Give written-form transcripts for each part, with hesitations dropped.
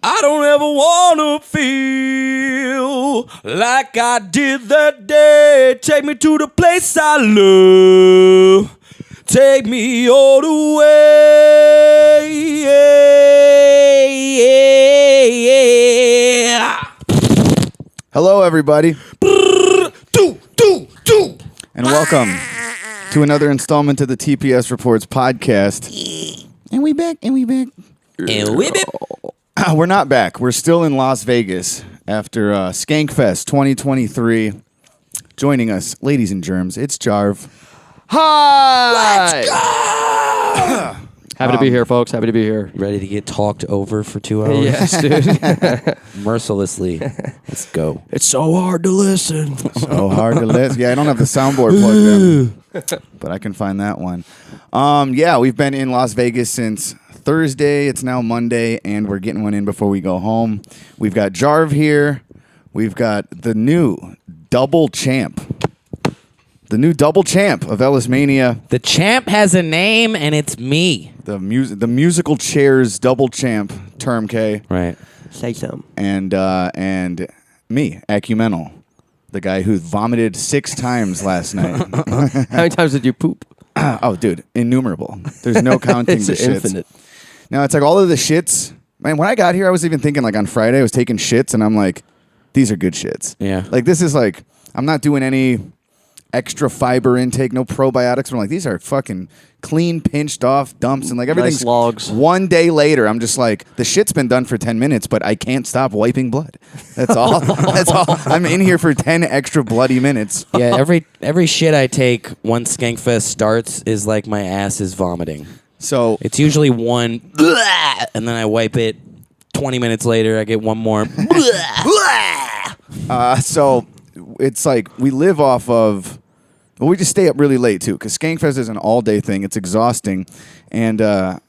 I don't ever wanna feel like I did that day. Take me to the place I love. Take me all the way. Yeah. Hello, everybody. And welcome to another installment of the TPS Reports podcast. And we back. We're not back. We're still in Las Vegas after Skankfest 2023. Joining us, ladies and germs, it's Jarv. Hi! Let's go! Happy to be here, folks. Happy to be here. Ready to get talked over for 2 hours? Yes, dude. Mercilessly. Let's go. It's so hard to listen. So hard to listen. Yeah, I don't have the soundboard plugged in, but I can find that one. Yeah, we've been in Las Vegas since Thursday. It's now Monday, and we're getting one in before we go home. We've got Jarv here. We've got the new double champ. The new double champ of Ellismania. The champ has a name, and it's me. The musical chairs double champ, Term K. Right. Say something. And me, Acumental. The guy who vomited 6 times last night. How many times did you poop? Oh, dude, innumerable. There's no counting It's the shits. infinite. Now, it's like all of the shits. Man, when I got here, I was even thinking, like, on Friday, I was taking shits, and I'm like, these are good shits. Yeah. Like, this is like, I'm not doing any extra fiber intake, no probiotics. But I'm like, these are fucking clean, pinched off dumps, and like everything's Nice logs. One day later, I'm just like, the shit's been done for 10 minutes, but I can't stop wiping blood. That's all. That's all. I'm in here for 10 extra bloody minutes. Yeah, every shit I take once Skankfest starts is like my ass is vomiting. So It's usually one, and then I wipe it. 20 minutes later, I get one more. So it's like we live off of. Well, we just stay up really late too, because Skankfest is an all-day thing. It's exhausting, and to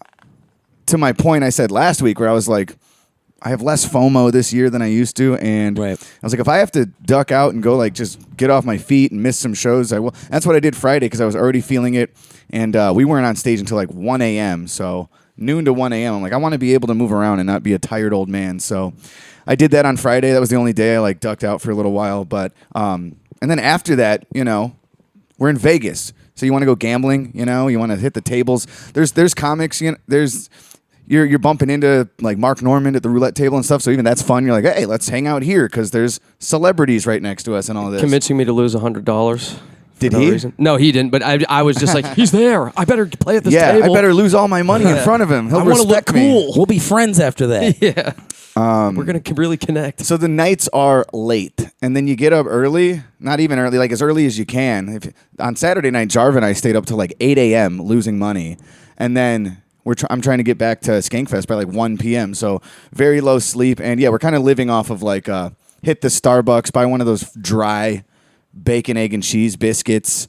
my point, I said last week where I was like, I have less FOMO this year than I used to, and Right. I was like, if I have to duck out and go like just get off my feet and miss some shows, I will. That's what I did Friday because I was already feeling it, and we weren't on stage until like 1 a.m. So noon to 1 a.m. I'm like, I want to be able to move around and not be a tired old man. So I did that on Friday. That was the only day I like ducked out for a little while, but and then after that, you know. We're in Vegas, so you want to go gambling, you know? You want to hit the tables. There's comics, you know, you're bumping into like Mark Normand at the roulette table and stuff. So even that's fun. You're like, hey, let's hang out here because there's celebrities right next to us and all this. Convincing me to lose $100. Did no he? Reason. No, he didn't. But I was just like, he's there. I better play at this Yeah, table. I better lose all my money in front of him. He'll I want to look respect me. cool. We'll be friends after that. Yeah. We're gonna really connect. So the nights are late, and then you get up early. Not even early, like as early as you can. On Saturday night, Jarv and I stayed up till like 8 a.m. losing money, and then I'm trying to get back to Skankfest by like 1 p.m. So very low sleep, and yeah, we're kind of living off of like hit the Starbucks, buy one of those dry bacon, egg, and cheese biscuits.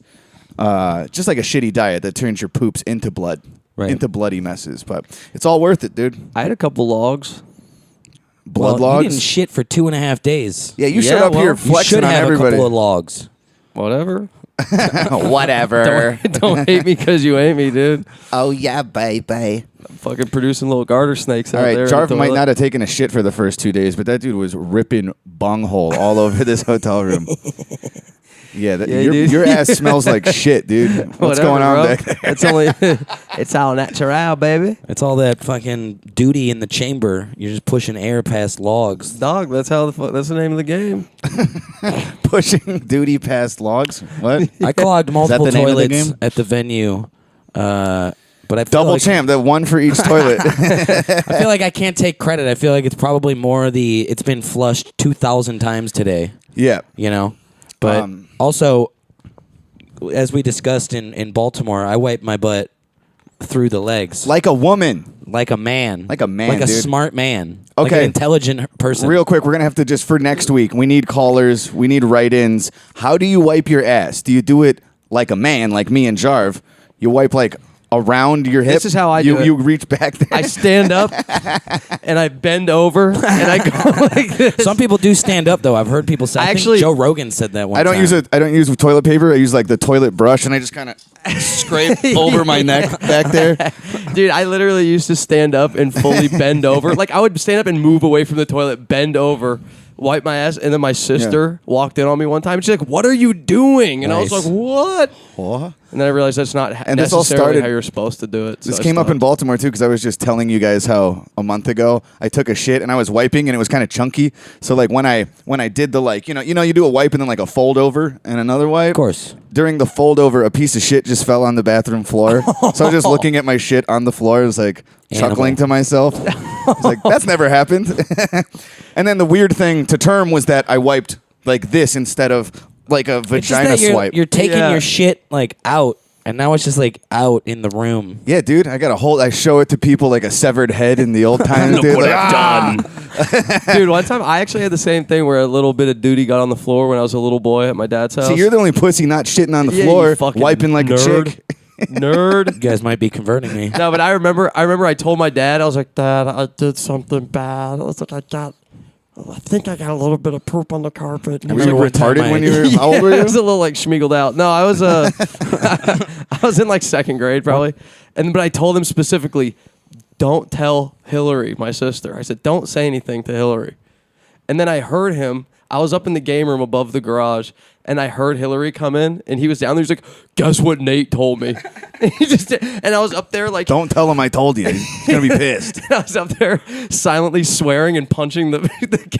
Just like a shitty diet that turns your poops into blood, into bloody messes. But it's all worth it, dude. I had a couple logs. Blood Well, logs. You didn't shit for 2.5 days. Yeah, you showed up here You flexing should on have everybody. a couple of logs. Whatever. Whatever. Don't hate me because you hate me, dude. Oh yeah, baby. I'm fucking producing little garter snakes All out right, there. Jarv might not have taken a shit for the first 2 days, but that dude was ripping bunghole all over this hotel room. Yeah, dude. your ass smells like shit, dude. What's Whatever, going on bro. back there? It's only, it's all natural, baby. It's all that fucking duty in the chamber. You're just pushing air past logs. Dog, that's the name of the game. Pushing duty past logs. What? I clogged multiple the name of the toilets game? at the venue. But I feel Double like, champ, that one for each toilet. I feel like I can't take credit. I feel like it's probably more it's been flushed 2,000 times today. Yeah. You know? But also, as we discussed in Baltimore, I wiped my butt through the legs. Like a woman. Like a man. Like a man, Like a dude. smart man. Okay. Like an intelligent person. Real quick, we're going to have to just, for next week, we need callers, we need write-ins. How do you wipe your ass? Do you do it like a man, like me and Jarv? You wipe like around your hip. This is how I do it. You reach back there. I stand up and I bend over and I go like this. Some people do stand up though. I've heard people say. I think Joe Rogan said that one I don't time. I don't use toilet paper. I use like the toilet brush, and I just kind of scrape over my neck back there. Dude, I literally used to stand up and fully bend over. Like I would stand up and move away from the toilet, bend over, wipe my ass, and then my sister walked in on me one time. And she's like, "What are you doing?" And I was like, "What?" And then I realized that's not And this all necessarily started- how you're supposed to do it. So This I came up stopped. in Baltimore too, because I was just telling you guys how a month ago I took a shit and I was wiping and it was kind of chunky. So like when I did the like you do a wipe and then like a fold over and another wipe. Of course. During the fold over, a piece of shit just fell on the bathroom floor. So I was just looking at my shit on the floor. I was like chuckling to myself. I was like, that's never happened. And then the weird thing to term was that I wiped like this instead of like a It's just vagina that swipe. You're taking Yeah. your shit like out, and now it's just like out in the room. Yeah, dude, I show it to people like a severed head in the old times. Dude, like, done. Dude, one time I actually had the same thing where a little bit of duty got on the floor when I was a little boy at my dad's house. See, you're the only pussy not shitting on the Yeah, floor, you fucking wiping like nerd. a chick. Nerd. You guys might be converting me. No, but I remember I told my dad, I was like, "Dad, I did something bad. I was like, I think I got a little bit of poop on the carpet." Were you remember one time retarded when you were? How old were I you? was a little like schmiegled out. No, I was I was in like second grade probably. But I told him specifically, don't tell Hillary, my sister. I said, don't say anything to Hillary. And then I heard him. I was up in the game room above the garage, and I heard Hillary come in, and he was down there. He's like, "Guess what Nate told me?" And I was up there like, Don't tell him I told you. He's gonna be pissed. I was up there silently swearing and punching the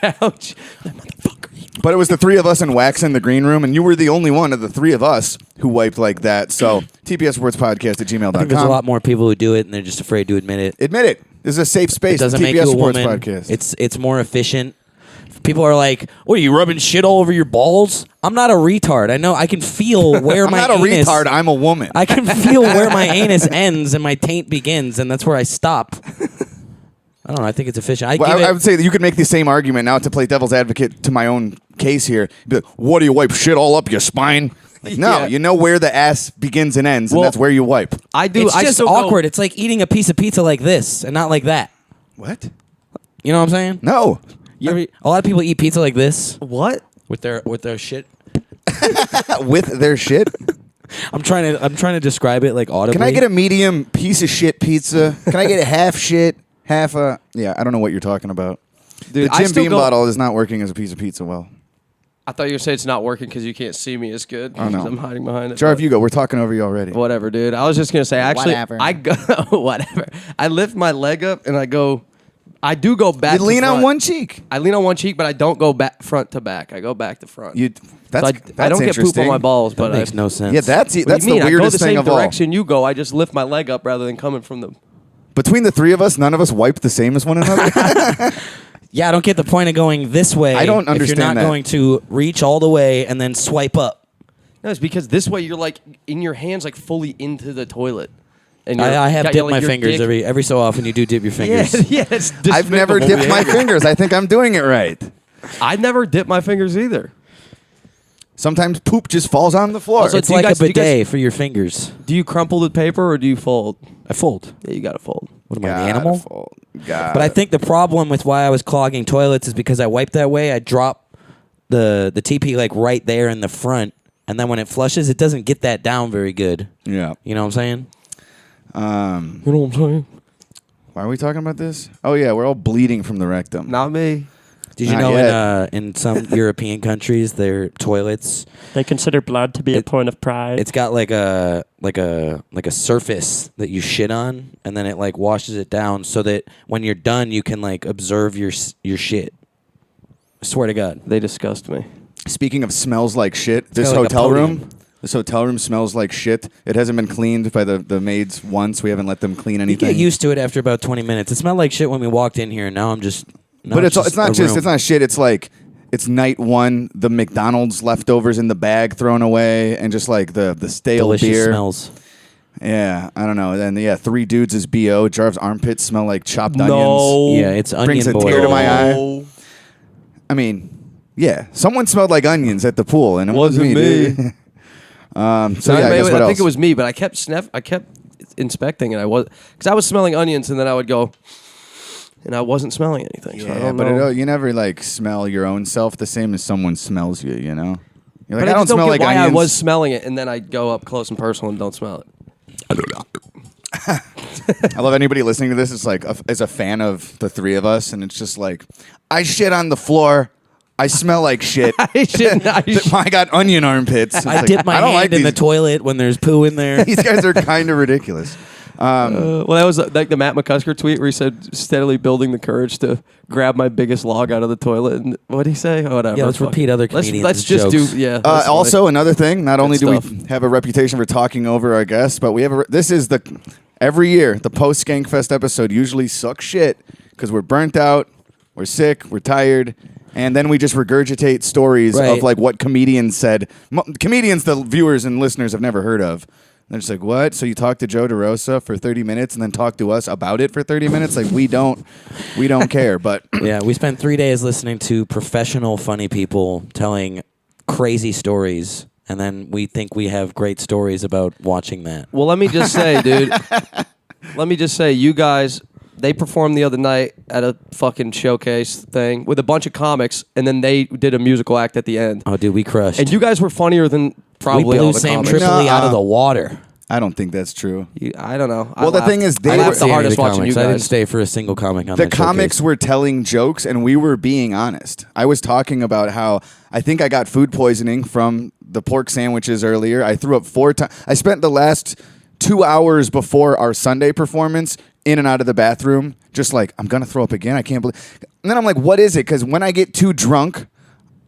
couch. That motherfucker. But it was the three of us in wax in the green room, and you were the only one of the three of us who wiped like that. So TPS Sports Podcast at gmail.com. I think there's a lot more people who do it, and they're just afraid to admit it. Admit it. This is a safe space. It doesn't TPS make you a Sports woman. Podcast. It's more efficient. People are like, "What are you rubbing shit all over your balls?" I'm not a retard. I know I can feel where I'm my not a anus, retard. I'm a woman. I can feel where my anus ends and my taint begins, and that's where I stop. I don't know. I think it's efficient. I would say that you could make the same argument now to play devil's advocate to my own case here. Be like, what do you wipe shit all up your spine? Like, no, Yeah. you know where the ass begins and ends, and Well, that's where you wipe. I do. It's I just still go- awkward. It's like eating a piece of pizza like this and not like that. What? You know what I'm saying? No. A lot of people eat pizza like this What? with their shit. With their shit. I'm trying to describe it like audibly. Can I get a medium piece of shit pizza? Can I get a half shit, half a... Yeah, I don't know what you're talking about. Dude, The I Jim still Beam go- bottle is not working as a piece of pizza well. I thought you were saying it's not working because you can't see me as good. Oh, no. 'cause I'm hiding behind it. Jarv, but- you go. We're talking over you already. Whatever, dude. I was just gonna say. Actually, Whatever. I go whatever. I lift my leg up and I go. I do go back. You to lean on front. one cheek. I lean on one cheek, but I don't go back front to back. I go back to front. You. That's, So I that's don't get poop on interesting. my balls, That but makes no sense. Yeah, that's What the do you mean? weirdest I go the thing same of all. direction you go. I just lift my leg up rather than coming from the. Between the three of us, none of us wipe the same as one another. Yeah, I don't get the point of going this way. I don't if you're understand not that. going to reach all the way and then swipe up. No, it's because this way you're like in your hands, like fully into the toilet. And I have got dipped like my your fingers dick- every so often. You do dip your Yeah, fingers. yeah. It's I've never despicable dipped my behavior. fingers. I think I'm doing it right. I never dipped my fingers either. Sometimes poop just falls on the floor. Also, It's Do you like guys- a do you guys- bidet for your fingers. Do you crumple the paper or do you fold? I fold. Yeah, you gotta fold. What am I, the animal? God. But I think the problem with why I was clogging toilets is because I wiped that way. I drop the TP like right there in the front, and then when it flushes, it doesn't get that down very good. Yeah. You know what I'm saying? You know what I'm saying? Why are we talking about this? Oh yeah, we're all bleeding from the rectum. Not me. Did you Not know yet. in some European countries, their toilets, They consider blood to be a point of pride. it's got like a surface that you shit on, and then it like washes it down so that when you're done, you can like observe your shit. I swear to God. They disgust me. Speaking of smells like shit, this got like a hotel podium. room. This hotel room smells like shit. It hasn't been cleaned by the maids once. We haven't let them clean You anything. get used to it after about 20 minutes. It smelled like shit when we walked in here, and now I'm just. now But it's not a just room. it's not shit. It's like it's night one. The McDonald's leftovers in the bag thrown away, and just like the stale delicious beer. smells. Yeah, I don't know. Then yeah, three dudes is bo. Jarv's armpits smell like chopped No. onions. Yeah, it's onion Brings a boil. tear to my eye. No. I mean, yeah, someone smelled like onions at the pool, and it wasn't Wasn't me. me. dude. So No, yeah, I guess what I else? think it was me, but I kept inspecting, and I was smelling onions, and then I would go, and I wasn't smelling anything. So I Yeah, don't but know. you never like smell your own self the same as someone smells you. You know. You're like, But I don't just smell get like why onions. I was smelling it, and then I'd go up close and personal and don't smell it. I love anybody listening to this is like is a fan of the three of us, and it's just like, I shit on the floor. I smell like shit. I got onion armpits. It's I like, dip my don't hand like in the these- toilet when there's poo in there. These guys are kind of ridiculous. Well, that was like the Matt McCusker tweet where he said, steadily building the courage to grab my biggest log out of the toilet. And what did he say? Oh, whatever. Yeah, let's repeat other Let's comedians' just jokes. do, yeah. that's Also, another thing. Not only do stuff. we have a reputation for talking over our guests, but we have this is every year the Post-skankfest episode usually sucks shit because we're burnt out, we're sick, we're tired. And then we just regurgitate stories Right. of like what comedians said. Comedians the viewers and listeners have never heard of. And they're just like, what? So you talked to Joe DeRosa for 30 funny and then talk to us about it for 30 minutes? Like we don't care. But Yeah, we spent 3 days listening to professional funny people telling crazy stories, and then we think we have great stories about watching that. Well, let me just say, dude. Let me just say, you guys, they performed the other night at a fucking showcase thing with a bunch of comics, and then they did a musical act at the end. Oh, dude, we crushed. And you guys were funnier than probably we blew all the Sam comics. Tripoli out of Nuh-uh. the water. I don't think that's true. I don't know. Well, the thing is, they I were- laughed the See any of hardest the watching you comics. I didn't guys. stay for a single comic on The that comics showcase. were telling jokes and we were being honest. I was talking about how I think I got food poisoning from the pork sandwiches earlier. I threw up 4 times. I spent the last 2 hours before our Sunday performance in and out of the bathroom, just like, I'm going to throw up again. I can't believe. And then I'm like, what is it? Because when I get too drunk,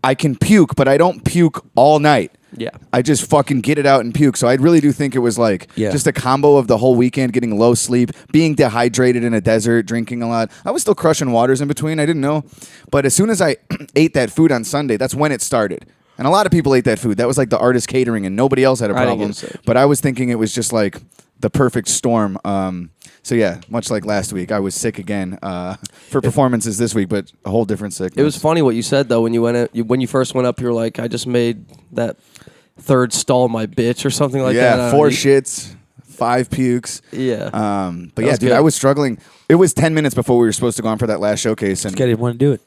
I can puke, but I don't puke all night. Yeah. I just fucking get it out and puke. So I really do think it was like Yeah. just a combo of the whole weekend, getting low sleep, being dehydrated in a desert, drinking a lot. I was still crushing waters in between. I didn't know. But as soon as I ate that food on Sunday, that's when it started. And a lot of people ate that food. That was like the artist catering and nobody else had a I didn't problem. get sick. But I was thinking it was just like the perfect storm. So yeah, much like last week, I was sick again for performances this week, but a whole different sickness. It was funny what you said though when you when you first went up. You were like, I just made that third stall my bitch or something like that. Yeah, 4 shits, 5 pukes. Yeah. But That yeah, was dude, good. I was struggling. It was 10 minutes before we were supposed to go on for that last showcase, and This guy didn't want to do it.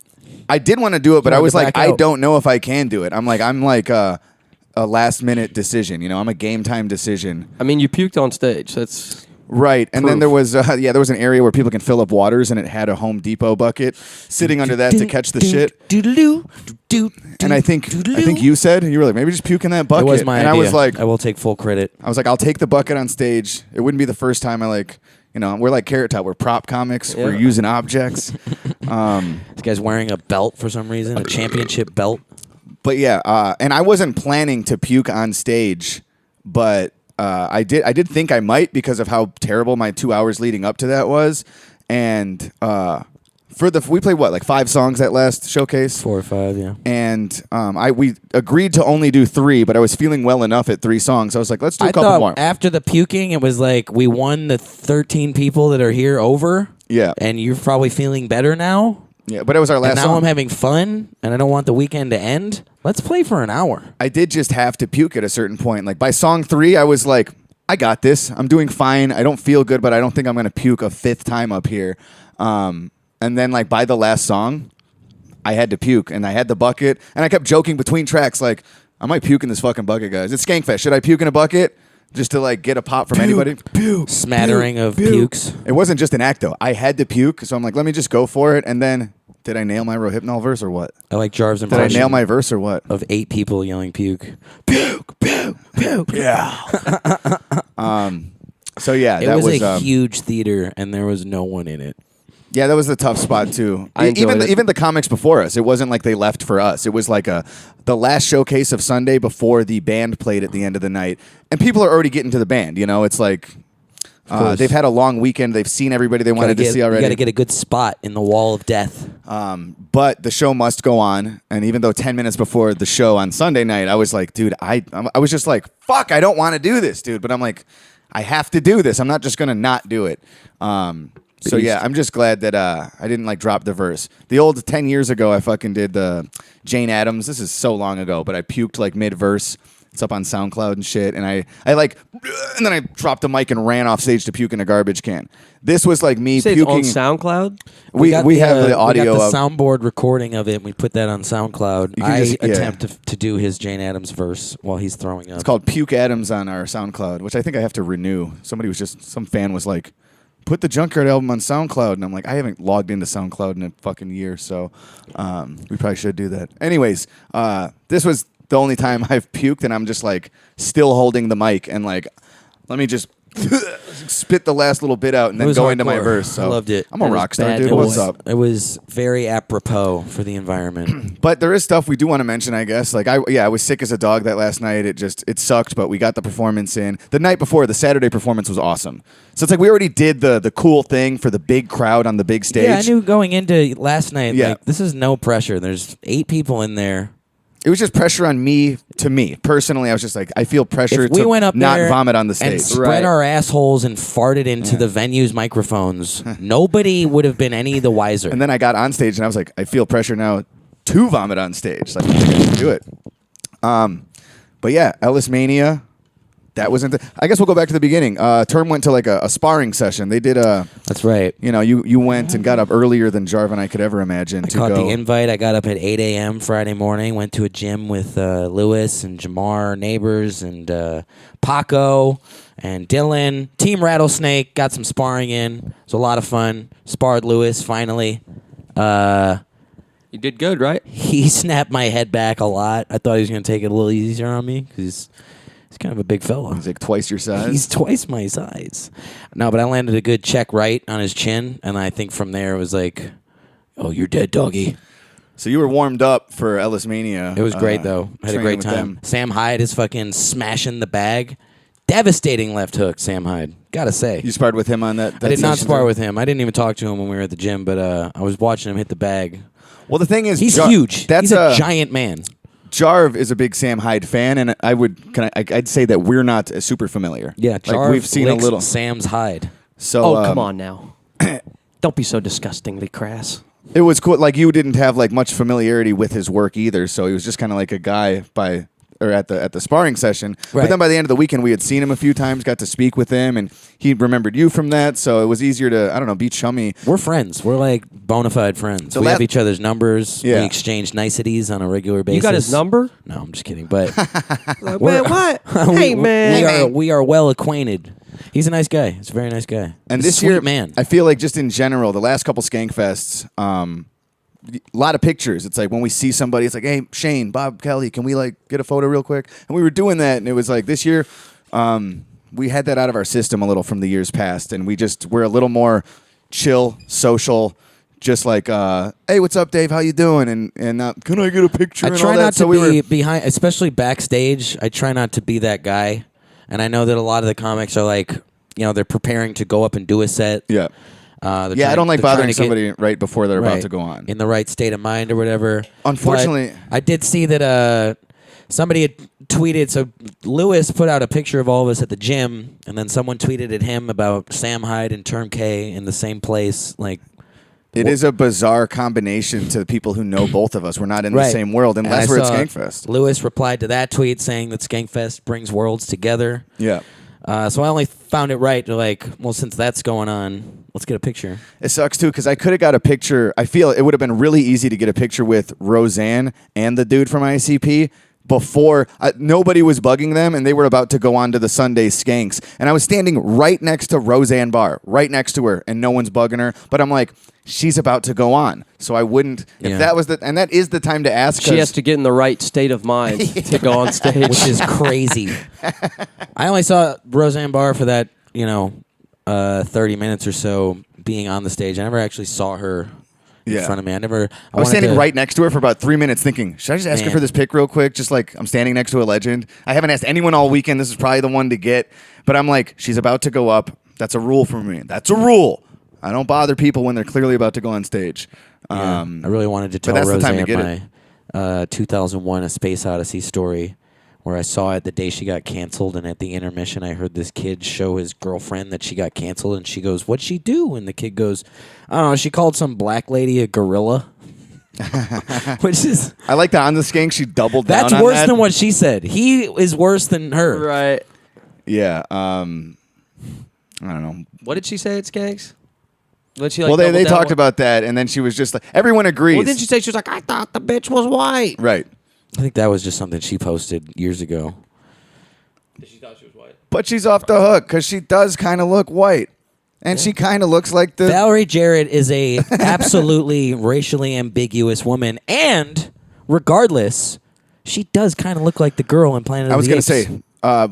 I did want to do it, but I wanted was to like, back I out. don't know if I can do it. I'm like a last minute decision. You know, I'm a game time decision. I mean, you puked on stage. That's Right, and then Proof. there was there was an area where people can fill up waters, and it had a Home Depot bucket sitting under that to catch the shit. And I think you said you were like, maybe just puke in that It bucket. was my and idea. I was like, I will take full credit. I'll take the bucket on stage. It wouldn't be the first time I like, you know, we're like Carrot Top. We're prop comics. Yeah. We're using objects. This guy's wearing a belt for some reason, a championship belt. But yeah, and I wasn't planning to puke on stage, but I did think I might because of how terrible my 2 hours leading up to that was. And we played what, like 5 songs that last showcase? 4 or 5, yeah. And we agreed to only do 3, but I was feeling well enough at 3 songs. I was like, let's do a I couple thought more. after the puking, it was like we won the 13 people that are here over. Yeah. And you're probably feeling better now. Yeah, but it was our last And now song. I'm having fun, and I don't want the weekend to end. Let's play for an hour. I did just have to puke at a certain point. Like by song 3, I was like, I got this. I'm doing fine. I don't feel good, but I don't think I'm going to puke a 5th time up here. And then like by the last song, I had to puke, and I had the bucket, and I kept joking between tracks like, I might puke in this fucking bucket, guys. It's Skankfest. Should I puke in a bucket just to like get a pop from anybody? Puke. Smattering of pukes. It wasn't just an act though. I had to puke, so I'm like, let me just go for it. And then, did I nail my Rohypnol verse or what? I like Jarv's Did I impression nail my verse or what? of 8 people yelling puke. Yeah. So yeah, It that was a was huge theater, and there was no one in it. yeah, that was the tough spot too. I enjoyed it. Even the comics before us, it wasn't like they left for us. It was like the last showcase of Sunday before the band played at the end of the night, and people are already getting to the band. You know, it's like course. they've had a long weekend. They've seen everybody they wanted to see You got already. to get a good spot in the wall of death. But the show must go on, and even though 10 minutes before the show on Sunday night, I was like, dude, I was just like, fuck, I don't want to do this, dude. But I'm like, I have to do this. I'm not just gonna not do it. So yeah, I'm just glad that I didn't like drop the verse. The old 10 years ago, I fucking did the Jane Addams. This is so long ago, but I puked like mid verse, It's up on SoundCloud and shit. And I like, and then I dropped the mic and ran off stage to puke in a garbage can. This was like me You say puking. it's on SoundCloud? We have the audio We got of the soundboard recording of it. And we put that on SoundCloud. You can I just- yeah. attempt to do his Jane Addams verse while he's throwing up. It's called Puke Adams on our SoundCloud, which I think I have to renew. Some fan was like, put the Junkyard album on SoundCloud. And I'm like, I haven't logged into SoundCloud in a fucking year, so we probably should do that. Anyways, this was the only time I've puked, and I'm just like still holding the mic and like, let me just spit the last little bit out and It then was go into my hardcore. verse. So I loved it. I'm a It was rock star, bad dude. news. What's up? It was very apropos for the environment. But there is stuff we do want to mention, I guess. Like I was sick as a dog that last night. It sucked, but we got the performance in. The night before, the Saturday performance was awesome. So it's like we already did the cool thing for the big crowd on the big stage. Yeah, I knew going into last night, Yeah. like, this is no pressure. There's 8 people in there. It was just pressure on me. To me personally, I was just like, I feel pressure If we to went up not there vomit on the and stage. spread Right. our assholes and farted into the venue's microphones, nobody would have been any the wiser. And then I got on stage and I was like, I feel pressure now to vomit on stage. Like, I think I should do it. But yeah, Ellismania. That wasn't. I guess we'll go back to the beginning. Term went to like a sparring session. They did a. That's right. You know, you went and got up earlier than Jarv and I could ever imagine I to caught go. the invite. I got up at 8 a.m. Friday morning, went to a gym with Lewis and Jamar, neighbors, and Paco and Dylan. Team Rattlesnake, got some sparring in. It was a lot of fun. Sparred Lewis finally. You did good, right? He snapped my head back a lot. I thought he was going to take it a little easier on me because he's kind of a big fella. He's like twice your size. He's twice my size. No, but I landed a good check right on his chin, and I think from there it was like, oh, you're dead, doggy. So you were warmed up for Ellismania. It was great, though. I had a training great with time. them. Sam Hyde is fucking smashing the bag. Devastating left hook, Sam Hyde. Gotta say. You sparred with him on that. I did not session spar too? with him. I didn't even talk to him when we were at the gym, but I was watching him hit the bag. Well, the thing is, He's huge. That's He's a giant man. Jarv is a big Sam Hyde fan, and I'd say that we're not super familiar. Yeah, Jarv like we've seen a licks little. Sam's hide. So Oh, come on now. Don't be so disgustingly crass. It was cool. Like you didn't have like much familiarity with his work either, so he was just kind of like a guy at the sparring session. But Right. then by the end of the weekend, we had seen him a few times, got to speak with him, and he remembered you from that. So it was easier to be chummy. We're friends. We're like bona fide friends. The We la- have each other's numbers. Yeah. We exchange niceties on a regular basis. You got his number? No, I'm just kidding. But Man, what? Hey, man. we are well acquainted. He's a nice guy. He's a very nice guy. And He's a this sweet year, man. I feel like just in general, the last couple Skankfests, a lot of pictures. It's like when we see somebody, it's like, hey, Shane, Bob Kelly, can we like get a photo real quick? And we were doing that, and it was like this year, we had that out of our system a little from the years past, and we're a little more chill, social, just like, hey, what's up, Dave? How you doing? And can I get a picture? I and try all that? not to So we be were, behind, especially backstage. I try not to be that guy. And I know that a lot of the comics are like, they're preparing to go up and do a set. yeah. They're Yeah, I don't like they're trying bothering to get- somebody right before they're about right, to go on. in the right state of mind or whatever. Unfortunately- But I did see that somebody had tweeted. So Lewis put out a picture of all of us at the gym, and then someone tweeted at him about Sam Hyde and Term K in the same place. Like, It is a bizarre combination to people who know both of us. We're not in the Right. same world And unless I we're at saw Skankfest. Lewis replied to that tweet saying that Skankfest brings worlds together. Yeah. So I only found it right to like, well, since that's going on, let's get a picture. It sucks too because I could have got a picture. I feel it would have been really easy to get a picture with Roseanne and the dude from ICP before nobody was bugging them and they were about to go on to the Sunday Skanks. And I was standing right next to Roseanne Barr, right next to her, and no one's bugging her. But I'm like, she's about to go on. So I wouldn't, if Yeah. that was and that is the time to ask. She has to get in the right state of mind to go on stage. Which is crazy. I only saw Roseanne Barr for that, 30 minutes or so being on the stage. I never actually saw her in Yeah. front of me. I I was wanted standing to- right next to her for about 3 minutes thinking, should I just ask her Man. for this pic real quick? Just like I'm standing next to a legend. I haven't asked anyone all weekend. This is probably the one to get. But I'm like, she's about to go up. That's a rule for me. That's a rule. I don't bother people when they're clearly about to go on stage. Yeah, I really wanted to tell that's the time to Roseanne get my 2001 A Space Odyssey story where I saw it the day she got canceled, and at the intermission I heard this kid show his girlfriend that she got canceled, and she goes, "What'd she do?" And the kid goes, "I don't know, she called some black lady a gorilla." Which is I like that on the skank. She doubled down. that's on worse that. than what she said. He is worse than her. Right. Yeah. I don't know. What did she say at Skanks? When she, like, Well, they doubled down talked on- about that, and then she was just like, everyone agrees. Well, didn't she say she was like, I thought the bitch was white? Right. I think that was just something she posted years ago. She thought she was white. But she's off the hook because she does kind of look white. And she kind of looks like the... Valerie Jarrett is a absolutely racially ambiguous woman, and regardless, she does kind of look like the girl in Planet I of was the going to Apes.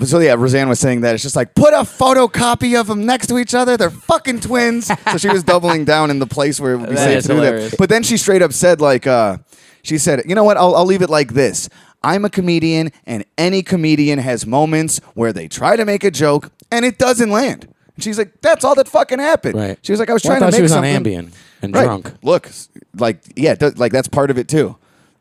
say... so yeah, Roseanne was saying that it's just like, put a photocopy of them next to each other. They're fucking twins. So she was doubling down in the place where it would be That safe is to do hilarious. that. But then she straight up said like, she said, you know what? I'll leave it like this. I'm a comedian, and any comedian has moments where they try to make a joke and it doesn't land. And she's like, that's all that fucking happened. Right. She was like, I was Well, trying I to thought make she was something. on Ambien and Right. drunk. Look, like, yeah, like that's part of it too.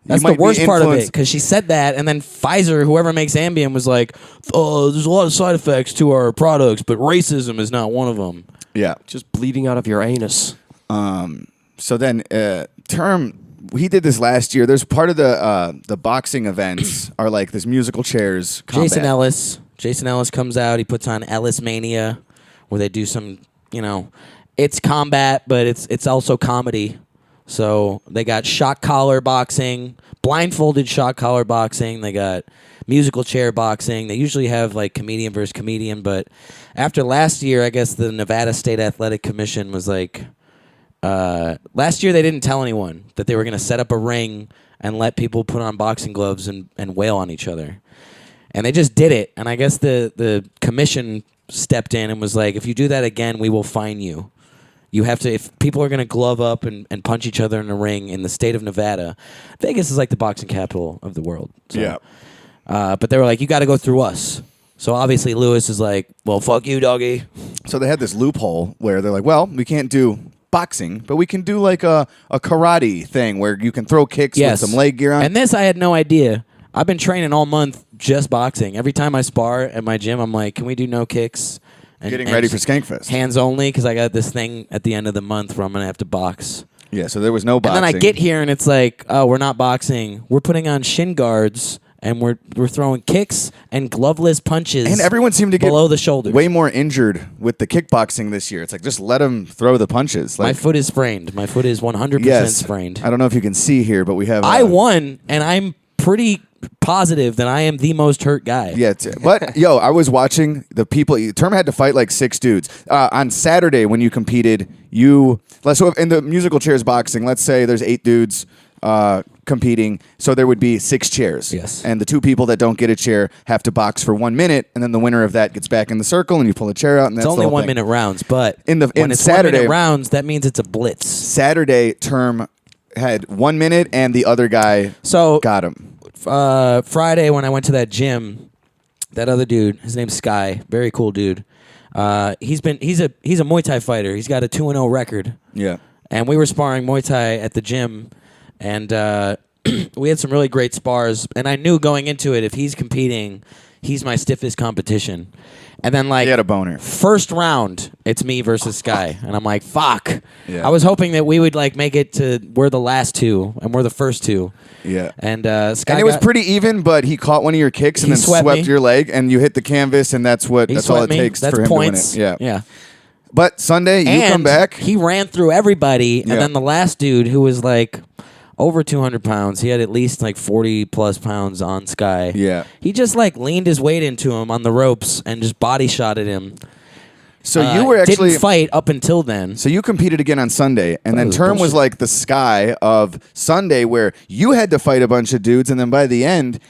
That's You the might be worst part of it influenced- because she said that, and then Pfizer, whoever makes Ambien, was like, "Oh, there's a lot of side effects to our products, but racism is not one of them." Yeah. Just bleeding out of your anus. So then, Term, he did this last year. There's part of the boxing events are like this musical chairs combat. Jason Ellis comes out. He puts on Ellismania, where they do some, it's combat, but it's also comedy. So they got shock collar boxing, blindfolded shock collar boxing. They got musical chair boxing. They usually have like comedian versus comedian, but after last year, I guess the Nevada State Athletic Commission was like, last year they didn't tell anyone that they were going to set up a ring and let people put on boxing gloves and wail on each other. And they just did it. And I guess the commission stepped in and was like, if you do that again, we will fine you. You have to, if people are going to glove up and punch each other in a ring in the state of Nevada, Vegas is like the boxing capital of the world. So, Yeah. but they were like, you got to go through us. So obviously Lewis is like, well, fuck you, doggy. So they had this loophole where they're like, well, we can't do boxing, but we can do like a karate thing where you can throw kicks with some leg gear on. And this I had no idea. I've been training all month just boxing. Every time I spar at my gym, I'm like, can we do no kicks? And, Getting ready for Skankfest. Hands only, because I got this thing at the end of the month where I'm going to have to box. Yeah, so there was no boxing. And then I get here and it's like, oh, we're not boxing. We're putting on shin guards and we're throwing kicks and gloveless punches. And everyone seemed to get below the shoulders. way more injured with the kickboxing this year. It's like, just let them throw the punches. Like, My foot is sprained. My foot is 100% yes, sprained. I don't know if you can see here, but we have... I won, and I'm pretty positive that I am the most hurt guy. Yeah, but yo, I was watching the people. Term had to fight like 6 dudes on Saturday when you competed. So in the musical chairs boxing, let's say there's 8 dudes competing, so there would be 6 chairs. Yes. And the 2 people that don't get a chair have to box for 1 minute, and then the winner of that gets back in the circle, and you pull a chair out, and that's It's only the whole 1 thing. minute rounds, but In when it's Saturday- 1 minute rounds, that means it's a blitz. Saturday, Term had 1 minute, and the other guy So got him. Friday when I went to that gym, that other dude, his name's Sky, very cool dude. He's a Muay Thai fighter. He's got a 2-0 record. Yeah. And we were sparring Muay Thai at the gym, and we had some really great spars. And I knew going into it, if he's competing, he's my stiffest competition. And then He had a boner. first round, it's me versus Sky, and I'm like, fuck. Yeah. I was hoping that we would like make it to we're the last 2 and we're the first 2. Yeah. And Sky And it was got- pretty even, but he caught one of your kicks and He then swept swept me. your leg, and you hit the canvas, and that's he all it swept me. takes That's for him points. to win it. Yeah. Yeah. But Sunday, you And come back. he ran through everybody, Yeah. and then the last dude who was like over 200 pounds, he had at least like 40 plus pounds on Sky. Yeah. He just like leaned his weight into him on the ropes and just body shotted him. So you were actually didn't fight up until then. So you competed again on Sunday, and then was Term was bullshit. like the Sky of Sunday, where you had to fight a bunch of dudes, and then by the end,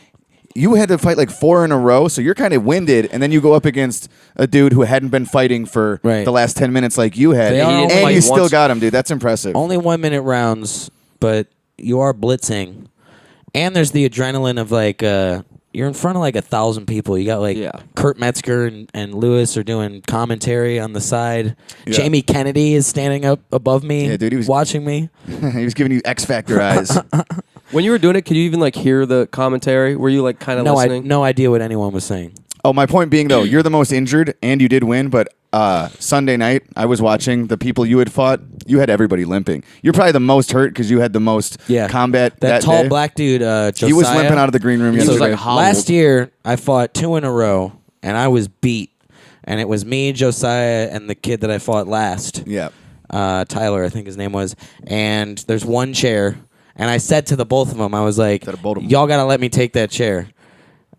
you had to fight like 4 in a row. So you're kind of winded, and then you go up against a dude who hadn't been fighting for Right. the last 10 minutes like you had, They are and only you like still once- got him, dude. That's impressive. Only 1 minute rounds, but you are blitzing, and there's the adrenaline of like you're in front of like 1,000 people. You got like Yeah. Kurt Metzger and Lewis are doing commentary on the side. Yeah. Jamie Kennedy is standing up above me, Yeah, dude, he was- watching me. He was giving you X Factor eyes. When you were doing it, could you even like hear the commentary? Were you like kind of No, listening? no idea what anyone was saying. Oh, my point being though, you're the most injured, and you did win. But Sunday night, I was watching the people you had fought. You had everybody limping. You're probably the most hurt because you had the most combat. That tall day. black dude, Josiah. He was limping out of the green room He was yesterday. like hobbled. Last year, I fought 2 in a row, and I was beat. And it was me, Josiah, and the kid that I fought last. Yeah. Tyler, I think his name was. And there's one chair. And I said to the both of them, I was like, y'all got to let me take that chair.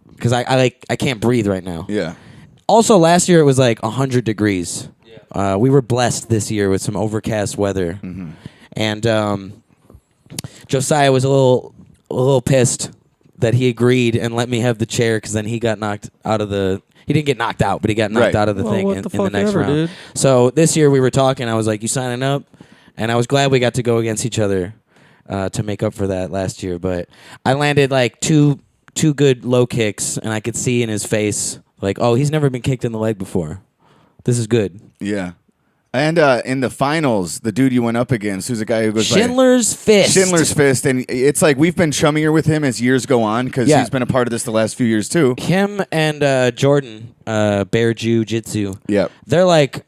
Because I can't breathe right now. Yeah. Also, last year it was like 100 degrees. Yeah. We were blessed this year with some overcast weather. Mm-hmm. And Josiah was a little pissed that he agreed and let me have the chair because then he got knocked out of the... He didn't get knocked out, but he got knocked out of the thing in the next round. Dude. So this year we were talking. I was like, "You signing up?" And I was glad we got to go against each other to make up for that last year. But I landed like two good low kicks, and I could see in his face like, "Oh, he's never been kicked in the leg before. This is good." Yeah. And in the finals, the dude you went up against, who's a guy who goes Schindler's Fist. Schindler's Fist, and it's like we've been chummier with him as years go on because he's been a part of this the last few years too. Him and Jordan, Bear Jiu-Jitsu. Yep. They're like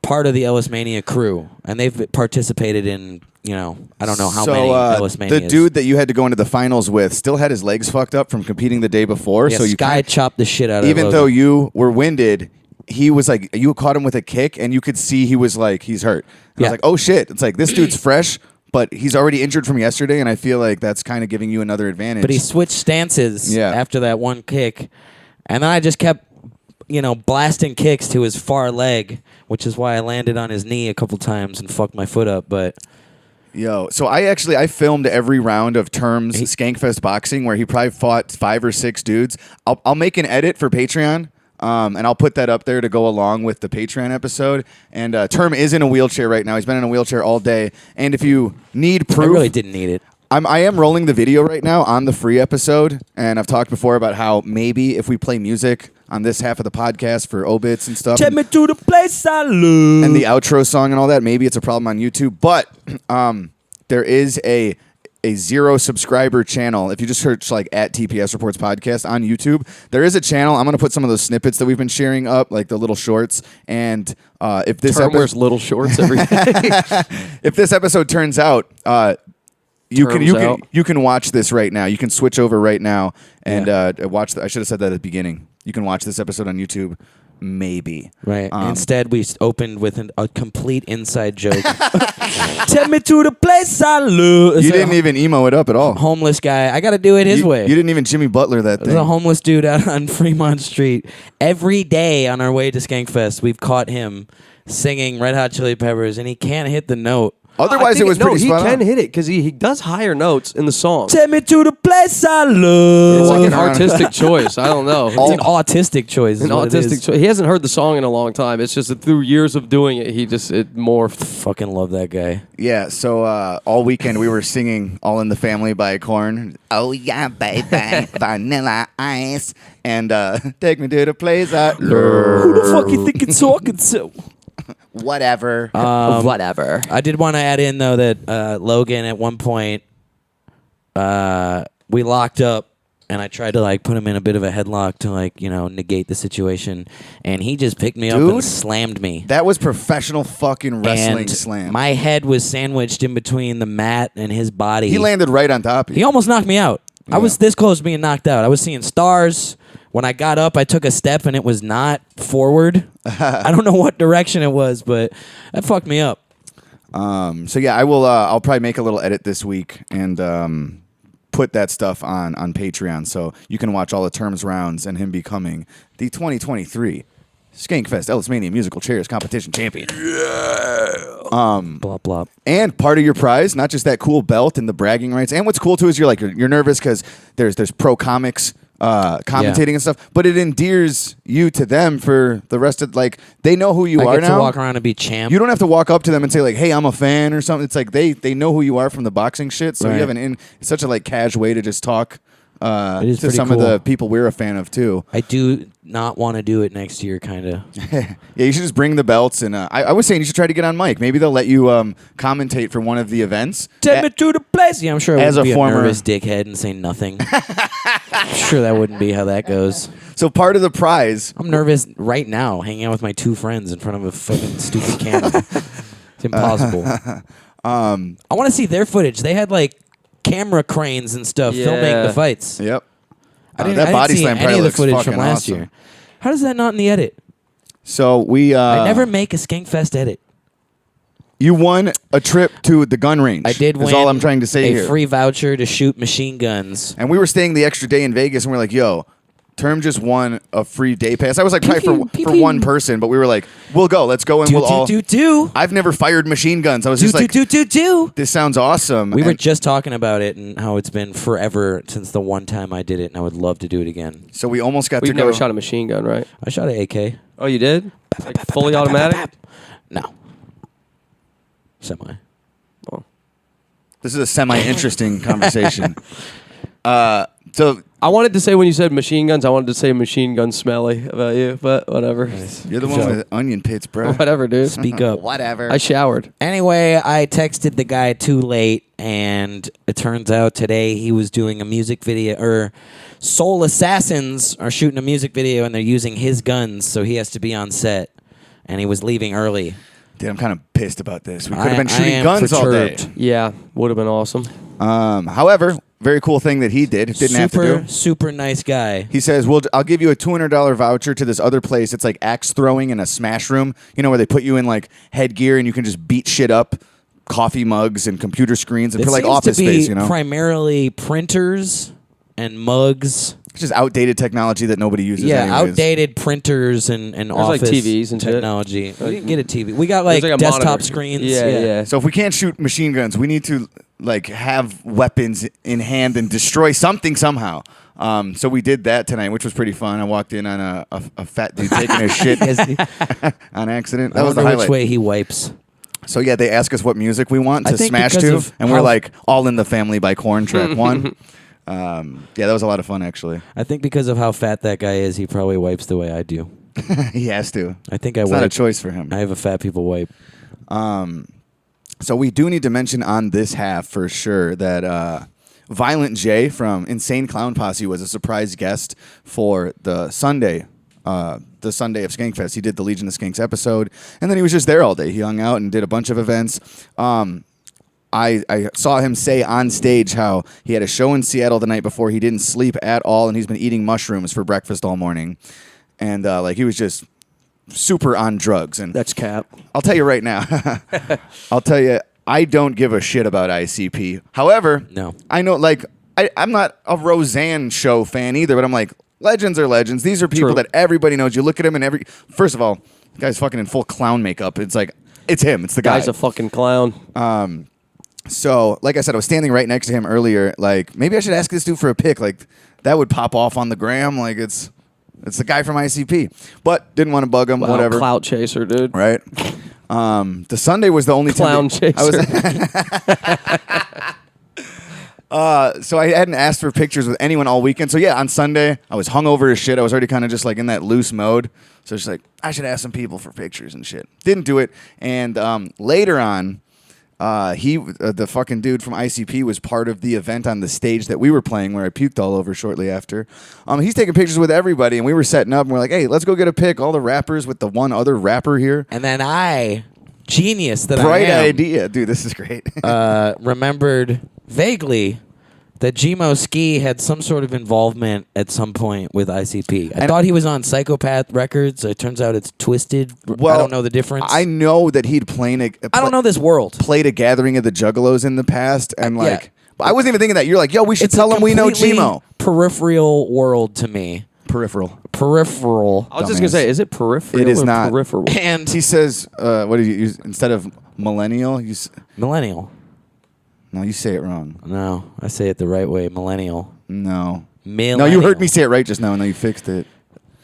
part of the Ellismania crew, and they've participated in, I don't know how many Ellismanias. The dude that you had to go into the finals with still had his legs fucked up from competing the day before. Yeah, so you Sky chopped the shit out of even Logan. though you were winded. He was like, you caught him with a kick, and you could see he was like, he's hurt. I was like, oh shit! It's like this dude's fresh, but he's already injured from yesterday, and I feel like that's kind of giving you another advantage. But he switched stances after that one kick, and then I just kept, blasting kicks to his far leg, which is why I landed on his knee a couple times and fucked my foot up. But so I filmed every round of Term's Skankfest boxing where he probably fought 5 or 6 dudes. I'll make an edit for Patreon. And I'll put that up there to go along with the Patreon episode. And Term is in a wheelchair right now. He's been in a wheelchair all day. And if you need proof... I really didn't need it. I am rolling the video right now on the free episode. And I've talked before about how maybe if we play music on this half of the podcast for obits and stuff... Take me to the place I love. And the outro song and all that, maybe it's a problem on YouTube. But there is a 0 subscriber channel. If you just search like at TPS Reports Podcast on YouTube, there is a channel. I'm going to put some of those snippets that we've been sharing up, like the little shorts. And if this Term wears little shorts every day. if this episode turns out, you can watch this right now. You can switch over right now and watch. I should have said that at the beginning. You can watch this episode on YouTube. Maybe. Right. Instead, we opened with a complete inside joke. Take me to the place I love. You didn't even emo it up at all. Homeless guy. I got to do it his way. You didn't even Jimmy Butler that thing. There's a homeless dude out on Fremont Street. Every day on our way to Skankfest, we've caught him singing Red Hot Chili Peppers, and he can't hit the note. Otherwise, it was pretty spot on. He can hit it because he does higher notes in the song. Take me to the place I love. It's like an artistic choice. I don't know. It's an autistic choice. An autistic choice. He hasn't heard the song in a long time. It's just that through years of doing it, it morphed. Fucking love that guy. Yeah, so all weekend we were singing All in the Family by Korn. Oh, yeah, baby, vanilla ice. And take me to the place I love. Who the fuck you think you're talking to? Whatever. Whatever. I did want to add in, though, that Logan, at one point, we locked up, and I tried to, put him in a bit of a headlock to, negate the situation. And he just picked me up and slammed me. That was professional fucking wrestling And slam. my head was sandwiched in between the mat and his body. He landed right on top of you. He almost knocked me out. I was this close to being knocked out. I was seeing stars. When I got up, I took a step, and it was not forward. I don't know what direction it was, but that fucked me up. So yeah, I will. I'll probably make a little edit this week and put that stuff on Patreon, so you can watch all the Terms rounds and him becoming the 2023 Skankfest Ellismania Musical Chairs Competition Champion. Blop blop. And part of your prize, not just that cool belt and the bragging rights. And what's cool too is you're nervous because there's pro comics commentating and stuff, but it endears you to them for the rest of they know who you are I get now. to walk around and be champ. You don't have to walk up to them and say hey, I'm a fan or something. It's like they know who you are from the boxing shit. So you have it's such a casual way to just talk It is to pretty some of cool. the people we're a fan of too. I do not want to do it next year, kind of. Yeah, you should just bring the belts, and I was saying you should try to get on mic. Maybe they'll let you commentate for one of the events. Take me to the place. Yeah, I'm sure I As would a be former- a nervous dickhead and say nothing. I'm sure that wouldn't be how that goes. So part of the prize, I'm nervous right now, hanging out with my 2 friends in front of a fucking stupid camera. It's impossible. I want to see their footage. They had like camera cranes and stuff filming the fights. yep. I didn't that body see slam any probably of the looks footage fucking from last awesome. year. How does that not in the edit? So we, I never make a Skankfest edit. you won a trip to the gun range. I did win. Is all I'm trying to say a here. free voucher to shoot machine guns. And we were staying the extra day in Vegas, and we are like, yo, Term just won a free day pass. I was like, probably for one person, but we were like, we'll go. Let's go, and we'll all. Do. I've never fired machine guns. I was just like, do. this sounds awesome. We were And just talking about it and how it's been forever since the one time I did it, and I would love to do it again. so we almost got We've to never go. shot a machine gun, right? I shot an AK. Oh, you did? Like fully automatic? No. Semi. This is a semi-interesting conversation. So I wanted to say when you said machine guns, I wanted to say machine gun smelly about you, but whatever. you're the one with onion pits, bro. Whatever, dude. Speak up. Whatever. I showered. Anyway, I texted the guy too late, and it turns out today he was doing a music video, or Soul Assassins are shooting a music video, and they're using his guns, so he has to be on set, and he was leaving early. Dude, I'm kind of pissed about this. We could have been I shooting am guns all day. perturbed. Yeah, would have been awesome. However, very cool thing that he did. Didn't have to do. Super nice guy. He says, "Well, I'll give you a $200 voucher to this other place. It's like axe throwing in a smash room. You know, where they put you in like headgear and you can just beat shit up, coffee mugs and computer screens and It for like seems office to be space. You know, primarily printers and mugs. it's just outdated technology that nobody uses. Yeah, anyways. outdated printers and like office TVs and shit. technology. We didn't get a TV. We got like, There's a desktop monitor. screens. Yeah. So if we can't shoot machine guns, we need to like have weapons in hand and destroy something somehow. So we did that tonight, which was pretty fun. I walked in on a fat dude taking a shit on accident. That I was the wonder highlight. which way he wipes. So yeah, they ask us what music we want I to think smash because to, of and we're how- like All in the Family by Korn track 1. Yeah, that was a lot of fun actually. I think because of how fat that guy is, he probably wipes the way I do. He has to. I think I It's wipe. not a choice for him. I have a fat people wipe. So we do need to mention on this half for sure that Violent J from Insane Clown Posse was a surprise guest for the Sunday of Skankfest. He did the Legion of Skanks episode, and then he was just there all day. He hung out and did a bunch of events. I saw him say on stage how he had a show in Seattle the night before. He didn't sleep at all, and he's been eating mushrooms for breakfast all morning. And like he was just super on drugs. And That's cap. I'll tell you right now. I'll tell you, I don't give a shit about ICP. However, No. I know, like, I'm not a Roseanne show fan either, but I'm like, legends are legends. These are people True. that everybody knows. You look at him and first of all, the guy's fucking in full clown makeup. It's like, it's him. It's the guy. Guy's a fucking clown. So, like I said, I was standing right next to him earlier. Like, maybe I should ask this dude for a pic. Like, that would pop off on the gram. Like, it's the guy from ICP. But didn't want to bug him. Wow, Whatever. Clout chaser, dude. Right. The Sunday was the only Clown time so I hadn't asked for pictures with anyone all weekend. So yeah, on Sunday I was hungover as shit. I was already kind of just like in that loose mode. So it's like I should ask some people for pictures and shit. Didn't do it. And later on, the fucking dude from ICP was part of the event on the stage that we were playing where I puked all over shortly after. He's taking pictures with everybody, and we were setting up, and we're like, hey, let's go get a pic. All the rappers with the one other rapper here. And then genius that Bright I am, idea. Dude, this is great. remembered vaguely that Gmo Ski had some sort of involvement at some point with ICP. I thought he was on Psychopath Records. It turns out it's Twisted. I don't know the difference. I know that he'd I don't know this world. played a gathering of the Juggalos in the past, and Yeah. like, I wasn't even thinking that. You're like, yo, we should It's tell a them we know completely Gmo. peripheral world to me. Peripheral. Peripheral. I was just gonna Dumbass. say, is it peripheral? It is or not. peripheral. And He says, what did you use instead of millennial? millennial. No, you say it wrong. No, I say it the right way. Millennial. No. Millennial. No, you heard me say it right just now, and then you fixed it.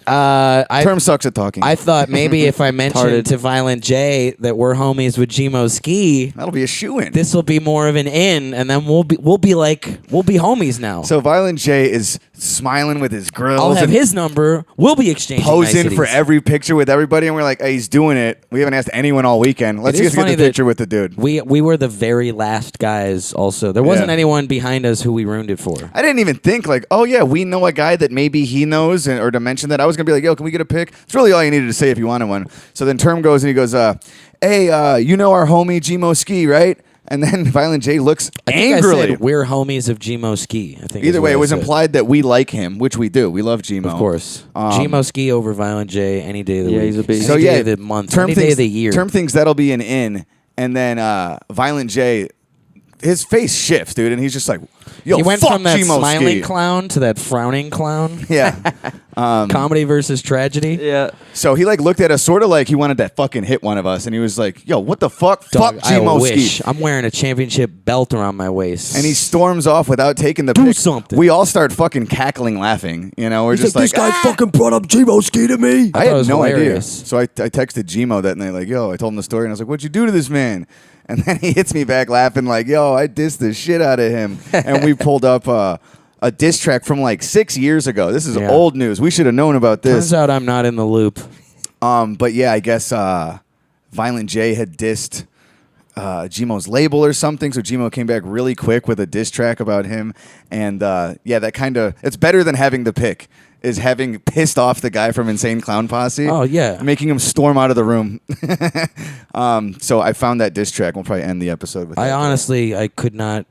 Term sucks at talking. I thought maybe if I mentioned Retarded. to Violent J that we're homies with Gmo Ski, That'll be a shoo-in. this will be more of an in, and then we'll be homies now. So Violent J is smiling with his grills I'll have and his number. We'll be exchanging posing niceties. for every picture with everybody, and we're like, hey, he's doing it. We haven't asked anyone all weekend. Let's It is just get funny the that picture with the dude. We were the very last guys. Also, there wasn't Yeah. anyone behind us who we ruined it for. I didn't even think like, oh yeah, we know a guy that maybe he knows, or to mention that. I was gonna be like, yo, can we get a pic? It's really all you needed to say if you wanted one. So then Term goes and he goes, hey, you know our homie Gmo Ski, right? And then Violent J looks I think angrily. I said we're homies of Gmo Ski. I think is Either what way, I it was said. implied that we like him, which we do. We love Gmo. Of course, Um, Gmo Ski over Violent J any day of the Yeah, week. he's a beast. So Any yeah, day of the month, Term any thinks, day of the year. Term thinks that'll be an in, and then Violent J, his face shifts, dude, and he's just like, yo, he went fuck from that Gmo smiling Ski. clown to that frowning clown. Yeah. Comedy versus tragedy. Yeah. So he like looked at us sort of like he wanted to fucking hit one of us, and he was like, yo, what the fuck? Dog, Fuck Gmo I wish. Ski. I'm wearing a championship belt around my waist. And he storms off without taking the Do pic. something. We all start fucking cackling, laughing. You know, we're just like, this guy "Ah!" fucking brought up Gmo Ski to me. I thought it had was no idea. hilarious. So I texted Gmo that night, like, yo, I told him the story, and I was like, what'd you do to this man? And then he hits me back laughing, like, yo, I dissed the shit out of him. And we pulled up a diss track from like 6 years ago. This is Yeah. old news. We should have known about this. Turns out I'm not in the loop. But yeah, I guess Violent J had dissed Gmo's label or something, so Gmo came back really quick with a diss track about him. And yeah, that kind of, it's better than having the pick, is having pissed off the guy from Insane Clown Posse. Oh, yeah. Making him storm out of the room. So I found that diss track. We'll probably end the episode with that. I could not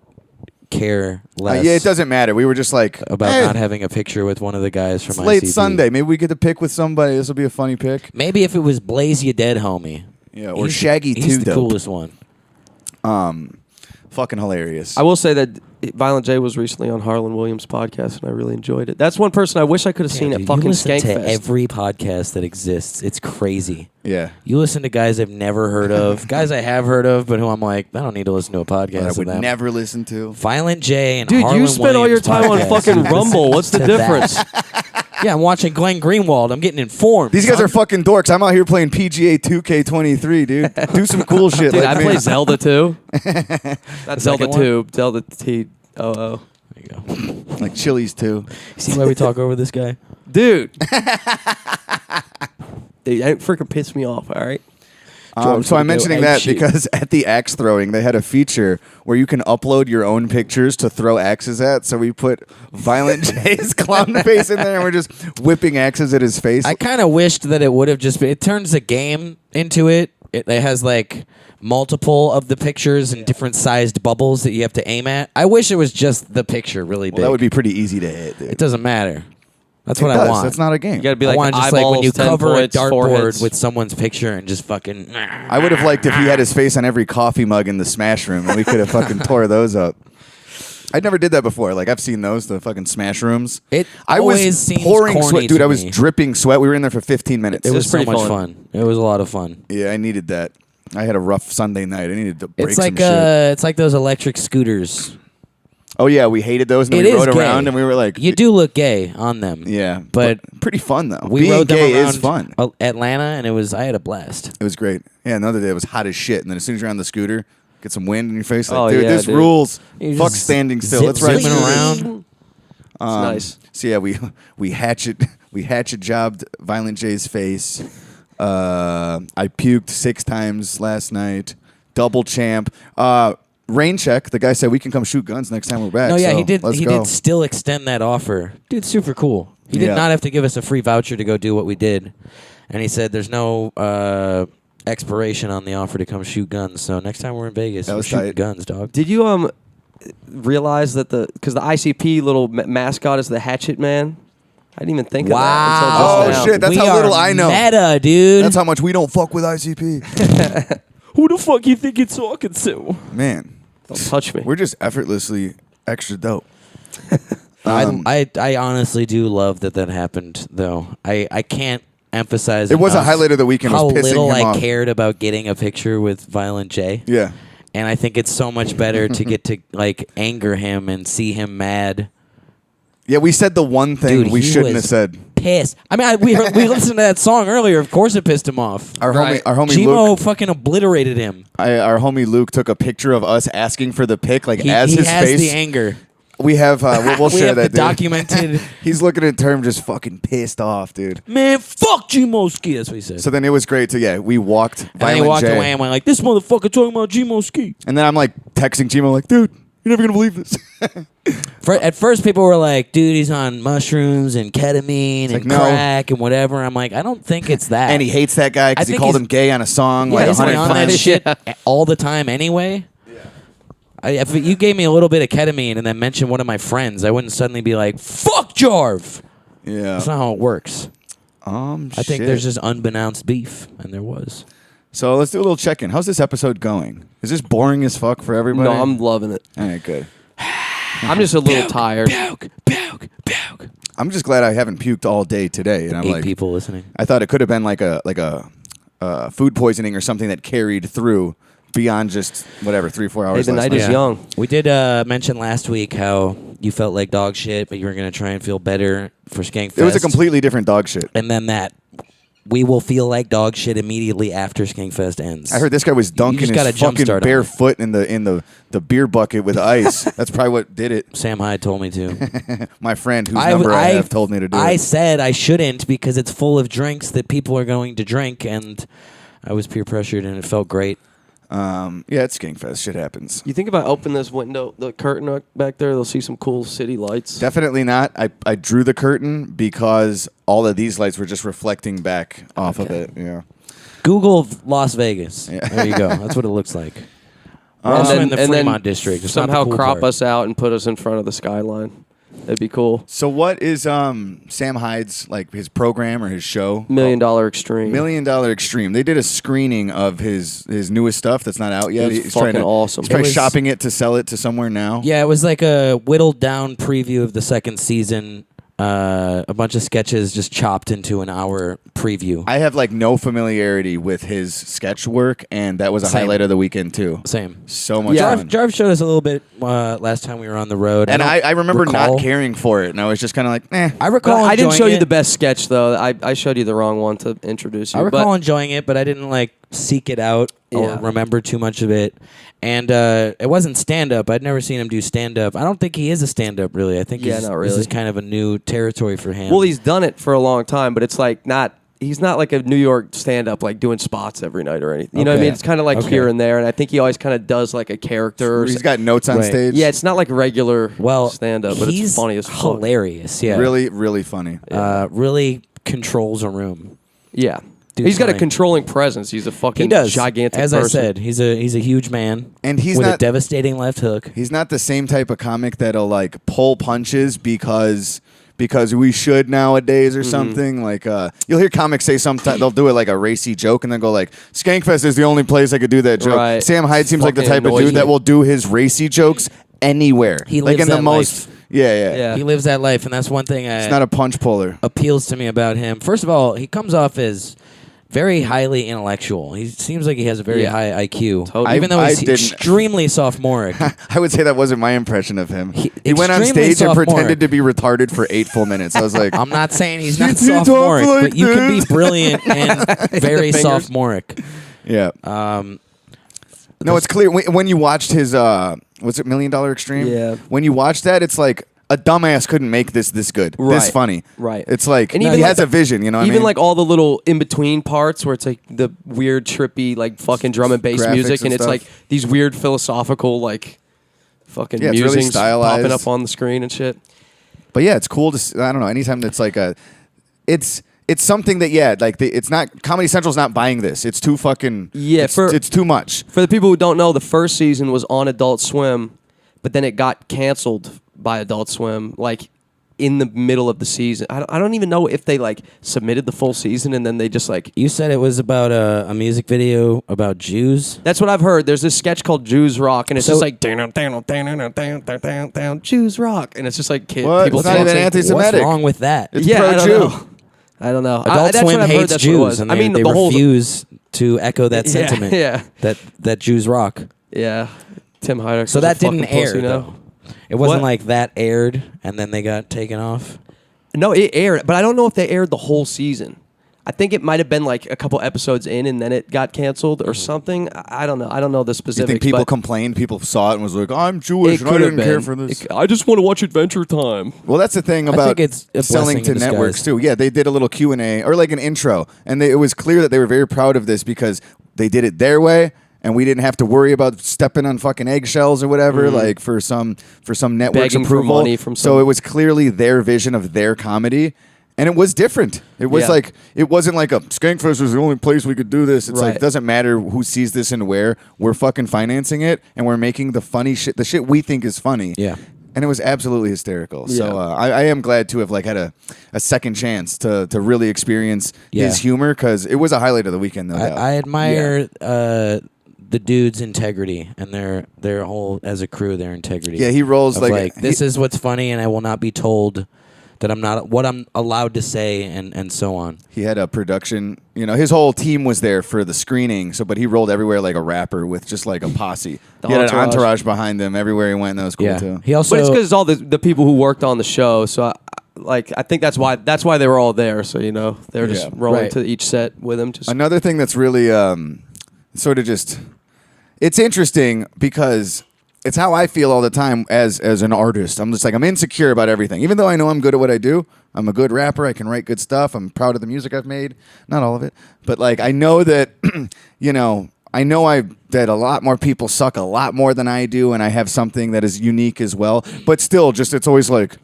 care less. Yeah, it doesn't matter. We were just like, about "Hey, not having a picture with one of the guys from it's late ICP. Sunday. Maybe we get to pick with somebody. This will be a funny pick. Maybe if it was Blaze You Dead Homie. Yeah, or He's Shaggy He's Two the Dope. coolest one. Fucking hilarious. I will say that Violent J was recently on Harlan Williams' podcast, and I really enjoyed it. That's one person I wish I could have seen Dude, at fucking you listen to Skankfest. every podcast that exists. It's crazy. Yeah. You listen to guys I've never heard of, guys I have heard of, but who I'm like, I don't need to listen to a podcast I of would them. never listen to. Violent J and Dude, Harlan you spend all your Williams time on podcast. fucking You listen Rumble. What's the to that. difference? Yeah, I'm watching Glenn Greenwald. I'm getting informed. These guys son. are fucking dorks. I'm out here playing PGA 2K23, dude. Do some cool shit. Dude, like I me. play Zelda too. That's Zelda second one? 2. Zelda T. There you go. Like Chili's too. See why we talk over this guy? Dude. Dude, that freaking pissed me off, all right? So I'm mentioning that shit. because at the axe throwing, they had a feature where you can upload your own pictures to throw axes at. So we put Violent J's clown face in there, and we're just whipping axes at his face. I kind of wished that it would have just been. It turns the game into it. It has like multiple of the pictures and different sized bubbles that you have to aim at. I wish it was just the picture really big. Well, that would be pretty easy to hit, dude. It doesn't matter. That's It what does. I want. That's not a game. You got to be I like want just eyeballs, like when you 10 cover points, a dartboard foreheads. with someone's picture and just fucking. I would have liked if he had his face on every coffee mug in the Smash Room, and we could have fucking tore those up. I never did that before. Like I've seen those, the fucking Smash Rooms. It I always was seems pouring corny sweat, dude. to I was me. dripping sweat. We were in there for 15 minutes. It was so pretty much fun. fun. It was a lot of fun. Yeah, I needed that. I had a rough Sunday night. I needed to break It's some like shit. it's like those electric scooters. Oh yeah, we hated those, and then It we is rode gay. around, and we were like, You do look gay on them. yeah, but pretty fun though. we Being rode them gay around is fun. Atlanta, and I had a blast. It was great. Yeah, another day it was hot as shit, and then as soon as you're on the scooter, get some wind in your face. Like, Oh, dude, yeah, this dude. rules. You Fuck just standing still. zip- Let's ride zipping scooters. around. It's nice. So yeah, we hatchet jobbed Violent J's face. I puked 6 times last night. Double champ. Rain check. The guy said we can come shoot guns next time we're back. No, yeah, so he did. Let's He go. did still extend that offer. Dude, super cool. He did Yeah. not have to give us a free voucher to go do what we did, and he said there's no expiration on the offer to come shoot guns. So next time we're in Vegas, That we're was shooting tight. guns, dog. Did you realize that because the ICP little mascot is the Hatchet Man? I didn't even think of that Wow. until Oh, just now. shit, that's we how are little I know. Meta, dude. That's how much we don't fuck with ICP. Who the fuck you think you're talking to? Man, Don't touch me. we're just effortlessly extra dope. I honestly do love that happened, though. I can't emphasize It was a enough highlight of the weekend. how Was pissing little him I off. cared about getting a picture with Violent J. Yeah. And I think it's so much better to get to like anger him and see him mad. Yeah, we said the one thing Dude, we he shouldn't was have said. pissed. I mean, we listened to that song earlier. Of course, it pissed him off. Our Right. homie Gmo Luke, fucking obliterated him. our homie Luke took a picture of us asking for the pic, like He as his has face. the anger. We have, we'll We share have that. the documented. He's looking at term just fucking pissed off, dude. Man, fuck Gmo-ski. That's what he said. So then it was great to we walked. and then he Violent walked J. away and went like, "This motherfucker talking about Gmo-ski." And then I'm like texting Gmo like, dude, you're never gonna believe this. At first, people were like, "Dude, he's on mushrooms and ketamine and like, no. crack and whatever." I'm like, I don't think it's that. And he hates that guy because I he think called he's- him gay on a song like he's 100 on that times. shit all the time anyway. If you gave me a little bit of ketamine and then mentioned one of my friends, I wouldn't suddenly be like, "Fuck Jarv." Yeah. That's not how it works. I think Shit. there's just unbeknownst beef, and there was. So let's do a little check-in. How's this episode going? Is this boring as fuck for everybody? No, I'm loving it. All right, good. I'm just a little tired. Puke. I'm just glad I haven't puked all day today. And I'm 8 like, people listening. I thought it could have been like a food poisoning or something that carried through beyond just whatever 3-4 hours. Hey, the last night night. is young. We did mention last week how you felt like dog shit, but you were going to try and feel better for Skankfest. It was a completely different dog shit. And then that we will feel like dog shit immediately after Skankfest ends. I heard this guy was dunking just gotta his fucking jumpstart on bare it. foot in the beer bucket with ice. That's probably what did it. Sam Hyde told me to. My friend, whose number I have, told me to do I it. said I shouldn't because it's full of drinks that people are going to drink, and I was peer pressured, and it felt great. Yeah, it's Skankfest. Shit happens. You think if I open this window, the curtain back there, they'll see some cool city lights. Definitely not. I drew the curtain because all of these lights were just reflecting back off of it. Yeah. Google Las Vegas. There you go. That's what it looks like. We're also in the Fremont district. It's not the somehow cool crop part. us out and put us in front of the skyline. That'd be cool. So what is Sam Hyde's like his program or his show? $1 Million Extreme. $1 Million Extreme. They did a screening of his newest stuff that's not out yet. It was He's trying fucking to awesome. He's probably It was- shopping it to sell it to somewhere now. Yeah, it was like a whittled down preview of the second season. A bunch of sketches just chopped into an hour preview. I have like no familiarity with his sketch work, and that was a Same. highlight of the weekend too. Same. So much Jarv, fun. Jarv showed us a little bit last time we were on the road. And don't I remember recall- not caring for it, and I was just kind of like, eh. I recall. I didn't enjoying show you it. the best sketch, though. I showed you the wrong one to introduce you. I recall but enjoying it, but I didn't like seek it out or Yeah. remember too much of it. And it wasn't stand up. I'd never seen him do stand up. I don't think he is a stand up really. I think Yeah, this not is really. kind of a new territory for him. well, he's done it for a long time, but it's like not. He's not like a New York stand-up, like doing spots every night or anything. You know what I Okay. mean? It's kind of like Okay. here and there, and I think he always kind of does like a character. Or He's got notes on Right. stage. yeah, it's not like regular stand-up, but he's it's funny as fuck. hilarious. Yeah, really, really funny. really controls a room. Yeah, Dude's he's got a funny. controlling presence. He's a fucking He does. gigantic. As person. I said, he's a huge man, And he's with a not devastating left hook. He's not the same type of comic that'll like pull punches because we should nowadays Mm-hmm. or something. Like you'll hear comics say sometimes they'll do it like a racy joke and then go like Skankfest is the only place I could do that joke. Right. Sam Hyde seems like the Fucking type of annoys dude that me. will do his racy jokes anywhere. He like lives in the that most life. yeah. Yeah. He lives that life, and that's one thing It's not a punch puller. appeals to me about him. First of all, he comes off as very highly intellectual. He seems like he has a very Yeah. high IQ, Totally. even though I he's didn't- extremely sophomoric. I would say that wasn't my impression of him. He He- went on extremely stage and sophomoric. pretended to be retarded for 8 full minutes. I was like, I'm not saying he's not He talks sophomoric, like but you can be this. brilliant and very fingers. sophomoric. yeah. Um, No, it's clear when you watched his what's it, $1 Million Extreme? Yeah. When you watch that, it's like a dumbass couldn't make this good, this Right. funny. Right. It's like And he even has like a vision. You know, what I even mean? like all the little in between parts where it's like the weird, trippy, like fucking drum and bass Graphics music, and and it's stuff. like these weird philosophical, like fucking Yeah, it's really musings stylized. popping up on the screen and shit. But yeah, it's cool to. I don't know. Anytime that's like it's something that it's not Comedy Central's not buying this. It's too fucking Yeah, It's too much. For the people who don't know, the first season was on Adult Swim, but then it got canceled by Adult Swim, like in the middle of the season. I don't even know if they like submitted the full season and then they just like. you said it was about a music video about Jews. That's what I've heard. There's this sketch called Jews Rock, and it's So- just like Jews Rock, and it's just like What? people It's not even dancing. anti-Semitic. What's wrong with that? It's Yeah, I don't pro-Jew. know. I don't know. Adult that's Swim what I've heard. hates That's what it was. Jews, and I mean, they the whole refuse to echo that Yeah, sentiment. yeah. that Jews rock. Yeah, Tim Heidecker. So that didn't air, though. It wasn't What? like that aired and then they got taken off. No, it aired, but I don't know if they aired the whole season. I think it might have been like a couple episodes in, and then it got canceled or something. I don't know. I don't know the You specifics. think people but complained? People saw it and was like, "I'm Jewish, it and I could have didn't care been. for this." I just want to watch Adventure Time. Well, that's the thing about think it's a selling blessing to in disguise. networks too. Yeah, they did a little Q&A or like an intro, and it was clear that they were very proud of this because they did it their way, and we didn't have to worry about stepping on fucking eggshells or whatever, like for some network's Begging for approval. money from so some- it was clearly their vision of their comedy. And it was different. It was Yeah. like, it wasn't like a Skankfest was the only place we could do this. It's like, Right. it doesn't matter who sees this and where. We're fucking financing it, and we're making the funny shit, the shit we think is funny. Yeah. And it was absolutely hysterical. So Yeah. I am glad to have like had a second chance to really experience Yeah. his humor, because it was a highlight of the weekend, no doubt. I admire the dude's integrity and their whole as a crew, their integrity. Yeah, he rolls of like- this is what's funny, and I will not be told that I'm not what I'm allowed to say, and so on. He had a production, his whole team was there for the screening. So, but he rolled everywhere like a rapper with just like a posse. He had an entourage behind him everywhere he went, and that was cool Yeah. too. He also But it's because it's all the people who worked on the show. So I think that's why they were all there. So they're just Yeah. rolling Right. to each set with them. Just Another thing that's really sort of just, it's interesting because it's how I feel all the time as an artist. I'm just like, I'm insecure about everything. Even though I know I'm good at what I do, I'm a good rapper, I can write good stuff, I'm proud of the music I've made. Not all of it. But like, I know that, that a lot more people suck a lot more than I do, and I have something that is unique as well. But still, just it's always like,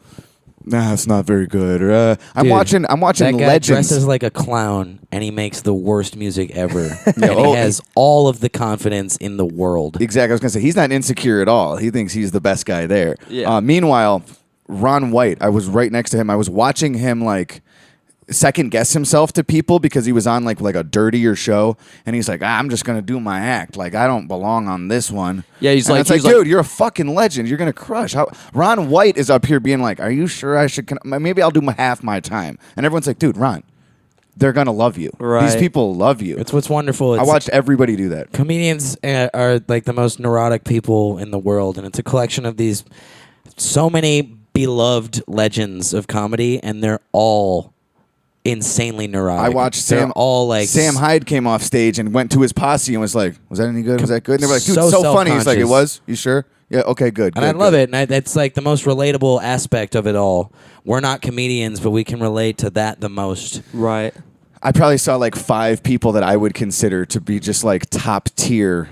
nah, it's not very good. Or I'm Dude, watching that guy Legends. dresses like a clown, and he makes the worst music ever. And oh, he has all of the confidence in the world. Exactly. I was gonna say he's not insecure at all. He thinks he's the best guy there. Yeah. Meanwhile, Ron White, I was right next to him. I was watching him like second guess himself to people because he was on like a dirtier show, and he's like, I'm just gonna do my act. Like I don't belong on this one. Yeah, he's And like- it's like, he's like- dude, you're a fucking legend. You're gonna crush. Ron White is up here being like, are you sure I should? Maybe I'll do half my time. And everyone's like, dude, Ron, they're gonna love you. Right. These people love you. It's what's wonderful. I It's watched everybody do that. comedians are like the most neurotic people in the world, and it's a collection of these so many beloved legends of comedy, and they're all insanely neurotic. I watched They're Sam. all like Sam Hyde came off stage and went to his posse and was like, "Was that any good? Was that good?" And they were like, "Dude, So so funny." He's like, "It self-conscious. was. You sure? Yeah. Okay. Good." And I love it, and that's like the most relatable aspect of it all. We're not comedians, but we can relate to that the most. right. I probably saw like 5 people that I would consider to be just like top tier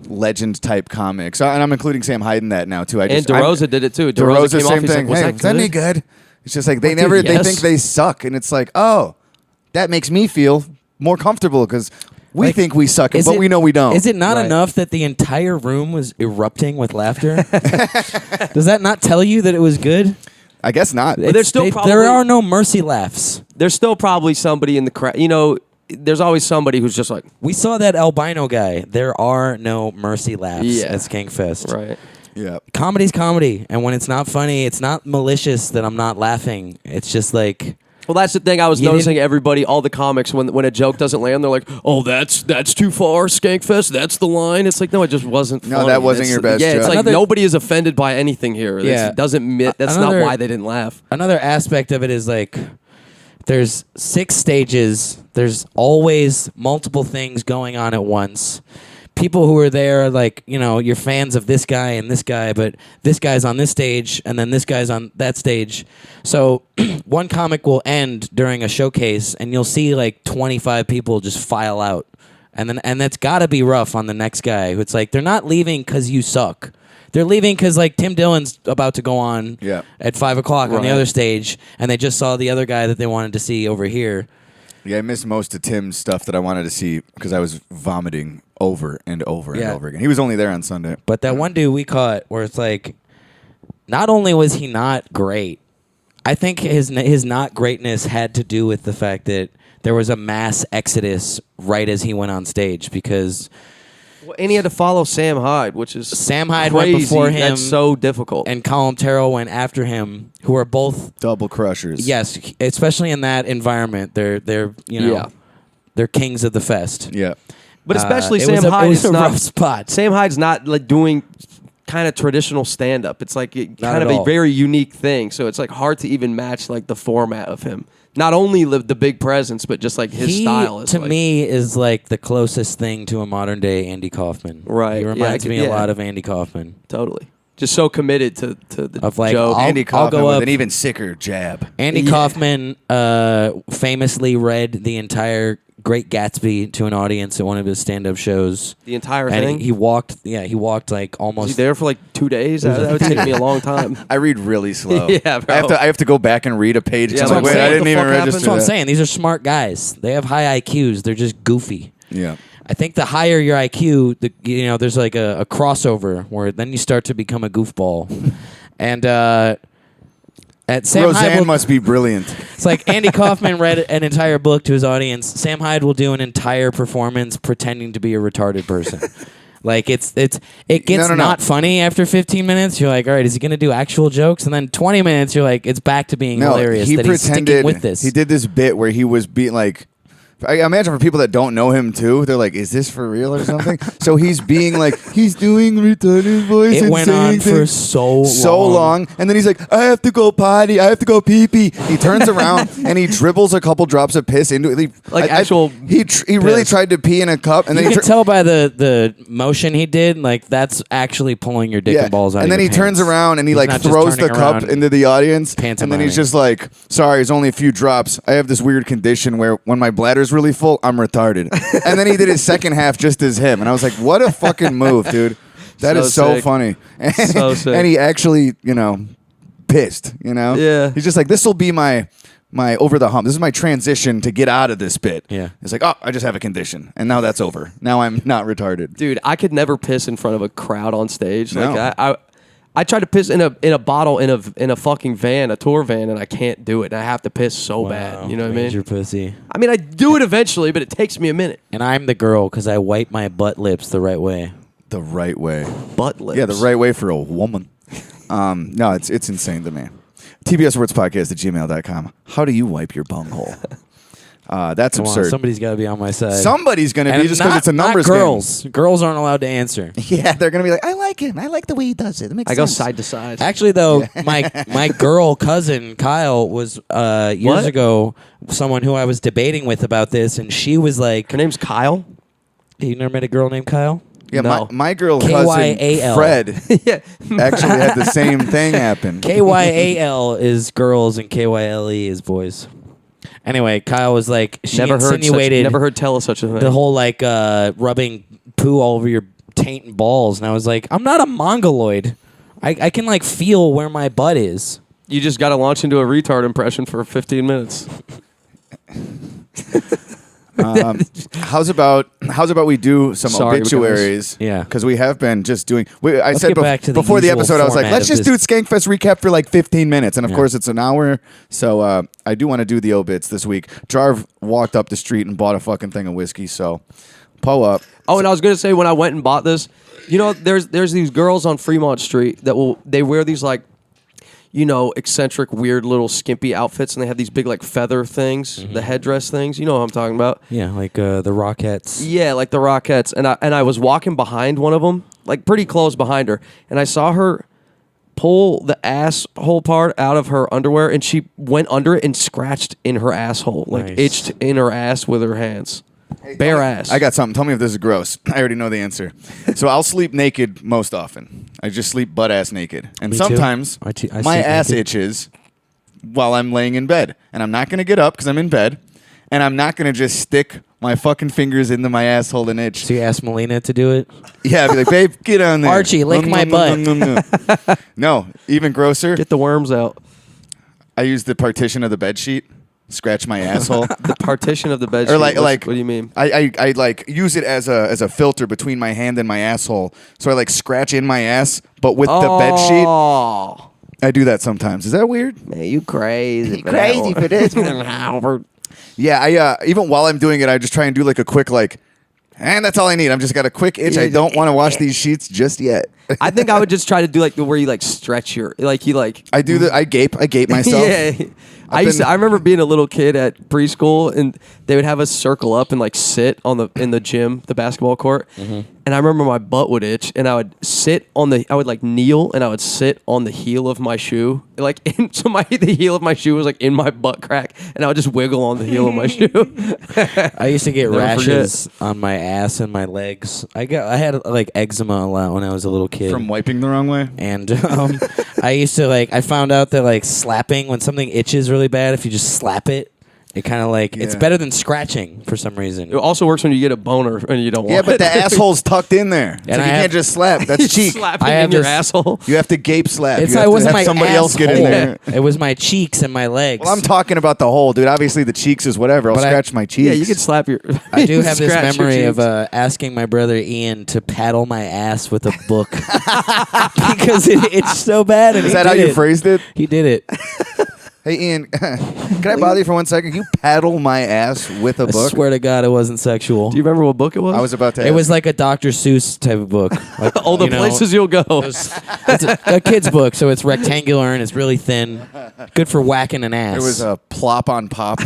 legend type comics, and I'm including Sam Hyde in that now too. And DeRosa did it too. DeRosa, came off, same he's thing. like, was Hey, that was that any good? good? It's just like they Dude, never. They yes. think they suck, and it's like, oh, that makes me feel more comfortable because we Like, think we suck, is but it- we know we don't. Is it not Right. enough that the entire room was erupting with laughter? Does that not tell you that it was good? I guess not. But there's still probably- there are no mercy laughs. There's still probably somebody in the crowd. There's always somebody who's just like, We saw that albino guy. There are no mercy laughs Yeah. at Skankfest. right. Yeah. Comedy's comedy, and when it's not funny, it's not malicious that I'm not laughing. It's just like Well, that's the thing I was You noticing. didn't- Everybody, all the comics, when a joke doesn't land, they're like, "Oh, that's too far, Skankfest. That's the line." It's like, no, it just wasn't. No, funny. that wasn't That's- your best Yeah, it's joke. like Another- nobody is offended by anything here. Yeah. It doesn't. That's Another- not why they didn't laugh. another aspect of it is like there's 6 stages. There's always multiple things going on at once. People who are there are like, you're fans of this guy and this guy, but this guy's on this stage and then this guy's on that stage. So one comic will end during a showcase and you'll see like 25 people just file out. And that's got to be rough on the next guy. It's like they're not leaving because you suck. They're leaving because like Tim Dillon's about to go on Yeah. at 5 o'clock on the Right. other stage, and they just saw the other guy that they wanted to see over here. Yeah, I missed most of Tim's stuff that I wanted to see because I was vomiting over and over and Yeah. over again. He was only there on Sunday. But that one dude we caught, where it's like, not only was he not great, I think his not greatness had to do with the fact that there was a mass exodus right as he went on stage because Well, and he had to follow Sam Hyde, which is Sam Hyde crazy. went before him. That's so difficult. and Colin Terrell went after him, who are both Double crushers. yes, especially in that environment, they're Yeah. they're kings of the fest. Yeah. but especially it Sam was a, Hyde it was is a not. rough spot. Sam Hyde's not like doing kind of traditional stand-up. It's like Not kind at of a all. very unique thing. So it's like hard to even match like the format of him. Not only the big presence, but just like his He, style is to like, me, is like the closest thing to a modern day Andy Kaufman. Right. He Yeah, reminds me a yeah. lot of Andy Kaufman. totally just so committed to the Of like, joke. I'll Andy Kaufman go with up. an even sicker jab. Andy Yeah. Kaufman famously read the entire Great Gatsby to an audience at one of his stand-up shows. The entire And thing. he walked like Was almost. he there for like 2 days? That would take me a long time. I read really slow. Yeah, bro. I have to go back and read a page. Yeah, I'm that's like, what wait, I'm I saying. didn't What even the fuck happened? register That's what I'm that. saying. These are smart guys. They have high IQs. They're just goofy. Yeah. I think the higher your IQ, there's like a crossover where then you start to become a goofball. And at Sam Roseanne Hyde, must be brilliant. it's like Andy Kaufman read an entire book to his audience. Sam Hyde will do an entire performance pretending to be a retarded person. Like it gets No. not funny after 15 minutes. You're like, all right, is he gonna do actual jokes? And then 20 minutes, you're like, it's back to being No, hilarious. he that he's sticking pretended with this. He did this bit where he was being like. I imagine for people that don't know him too, they're like, "Is this for real or something?" So he's being like, he's doing retarded voice. It and went saying on for things so long, and then he's like, "I have to go potty. I have to go pee pee." He turns around and he dribbles a couple drops of piss into it. Like actual He really piss. tried to pee in a cup, and then You he can tell by the motion he did, like that's actually pulling your dick and balls out. and of then your he turns pants. around and he He's like not just throws the turning cup around into the audience, and then pantomiming. he's just like, "Sorry, it's only a few drops. I have this weird condition where when my bladder's really full, I'm retarded." And then he did his second half just as him, and I was like, "What a fucking move, dude! That So is so sick. funny." And, So sick. and he actually, pissed. Yeah. He's just like, "This will be my over the hump. This is my transition to get out of this bit." Yeah. It's like, "Oh, I just have a condition, and now that's over. Now I'm not retarded." Dude, I could never piss in front of a crowd on stage. No. Like I tried to piss in a bottle in a fucking van, a tour van, and I can't do it. And I have to piss so bad. You know what I mean? Major pussy. I mean, I do it eventually, but it takes me a minute. And I'm the girl because I wipe my butt lips the right way. The right way. Butt lips. Yeah, the right way for a woman. No, it's insane to me. TPSWordsPodcast@gmail.com. How do you wipe your bunghole? That's Come absurd. on, somebody's got to be on my side. Somebody's going to And be just because not- it's a numbers not girls. Girls aren't allowed to answer. game. Yeah, they're going to be like, I like him. I like the way he does it. It makes I go sense. side to side. Actually, though, my girl cousin Kyle was years What? ago someone who I was debating with about this, and she was like, Her name's Kyle. "You never met a girl named Kyle?" Yeah, No. my girl cousin KYAL. Fred Yeah. actually had the same thing happen. KYAL is girls and KYLE is boys. Anyway, Kyle was like, she insinuated never heard tell of such a thing. the whole like rubbing poo all over your taint and balls, and I was like, I'm not a mongoloid. I can like feel where my butt is. You just got to launch into a retard impression for 15 minutes. How's about we do some Sorry, obituaries? Yeah. because we have been just doing. I Let's said get back to the before the usual episode, I was like, format let's of just do this. Skankfest recap for like 15 minutes, and of Yeah. course it's an hour. So I do want to do the obits this week. Jarv walked up the street and bought a fucking thing of whiskey. So pull up. Oh, and I was gonna say when I went and bought this, there's these girls on Fremont Street that they wear these like, eccentric, weird little skimpy outfits, and they have these big like feather things, the headdress things. You know what I'm talking about? Yeah, like the Rockettes. Yeah, like the Rockettes. And I was walking behind one of them, like pretty close behind her, and I saw her pull the asshole part out of her underwear, and she went under it and scratched in her asshole, like Nice. itched in her ass with her hands. Bare ass. I got something. Tell me if this is gross. I already know the answer. So I'll sleep naked most often. I just sleep butt ass naked, and Me too. sometimes I my sleep ass naked. itches while I'm laying in bed, and I'm not gonna get up because I'm in bed, and I'm not gonna just stick my fucking fingers into my asshole and itch. So you asked Melina to do it? Yeah, I'd be like, babe, get on there. Archie, lick my butt. No, even grosser. Get the worms out. I use the partition of the bed sheet, scratch my asshole. The partition of the bed sheet. Or like what do you mean? I like use it as a filter between my hand and my asshole. So I like scratch in my ass, but with the bed sheet. Oh, I do that sometimes. Is that weird? man, you crazy? for Crazy that for this one. Yeah, I even while I'm doing it, I just try and do like a quick and that's all I need. I'm just got a quick itch. I don't want to wash these sheets just yet. I think I would just try to do like the where you like stretch your like you like I do I gape myself. yeah. I remember being a little kid at preschool, and they would have us circle up and like sit in the gym, the basketball court. And I remember my butt would itch, and I would like kneel, and I would sit on the heel of my shoe, like so the heel of my shoe was like in my butt crack, and I would just wiggle on the heel of my shoe. I used to get rashes on my ass and my legs. I had like eczema a lot when I was a little kid From wiping the wrong way? and I used to I found out that like slapping, when something itches really bad, if you just slap it, it kind of it's Yeah. better than scratching for some reason. It also works when you get a boner and you don't want Yeah, but it. the asshole's tucked in there. So you I have- can't just slap. That's cheek. Slapping I have in your this- asshole. You have to gape slap. It's you have it wasn't to have my somebody else get in asshole. there. It was my cheeks and my legs. Well, I'm talking about the hole, dude. Obviously, the cheeks is whatever. I'll But scratch my cheeks. Yeah, you could slap your. I do have this scratch your memory of cheeks. asking my brother Ian to paddle my ass with a book because it itched so bad. And Is he that how did you it. phrased it? He did it. Hey, Ian, can I bother you for 1 second? Can you paddle my ass with a I book? swear to God, it wasn't sexual. Do you remember what book it was? I was about to ask. It was like a Dr. Seuss type of book. Like, all the you know, places you'll go. It's a kid's book, so it's rectangular and it's really thin. Good for whacking an ass. It was a plop on pop.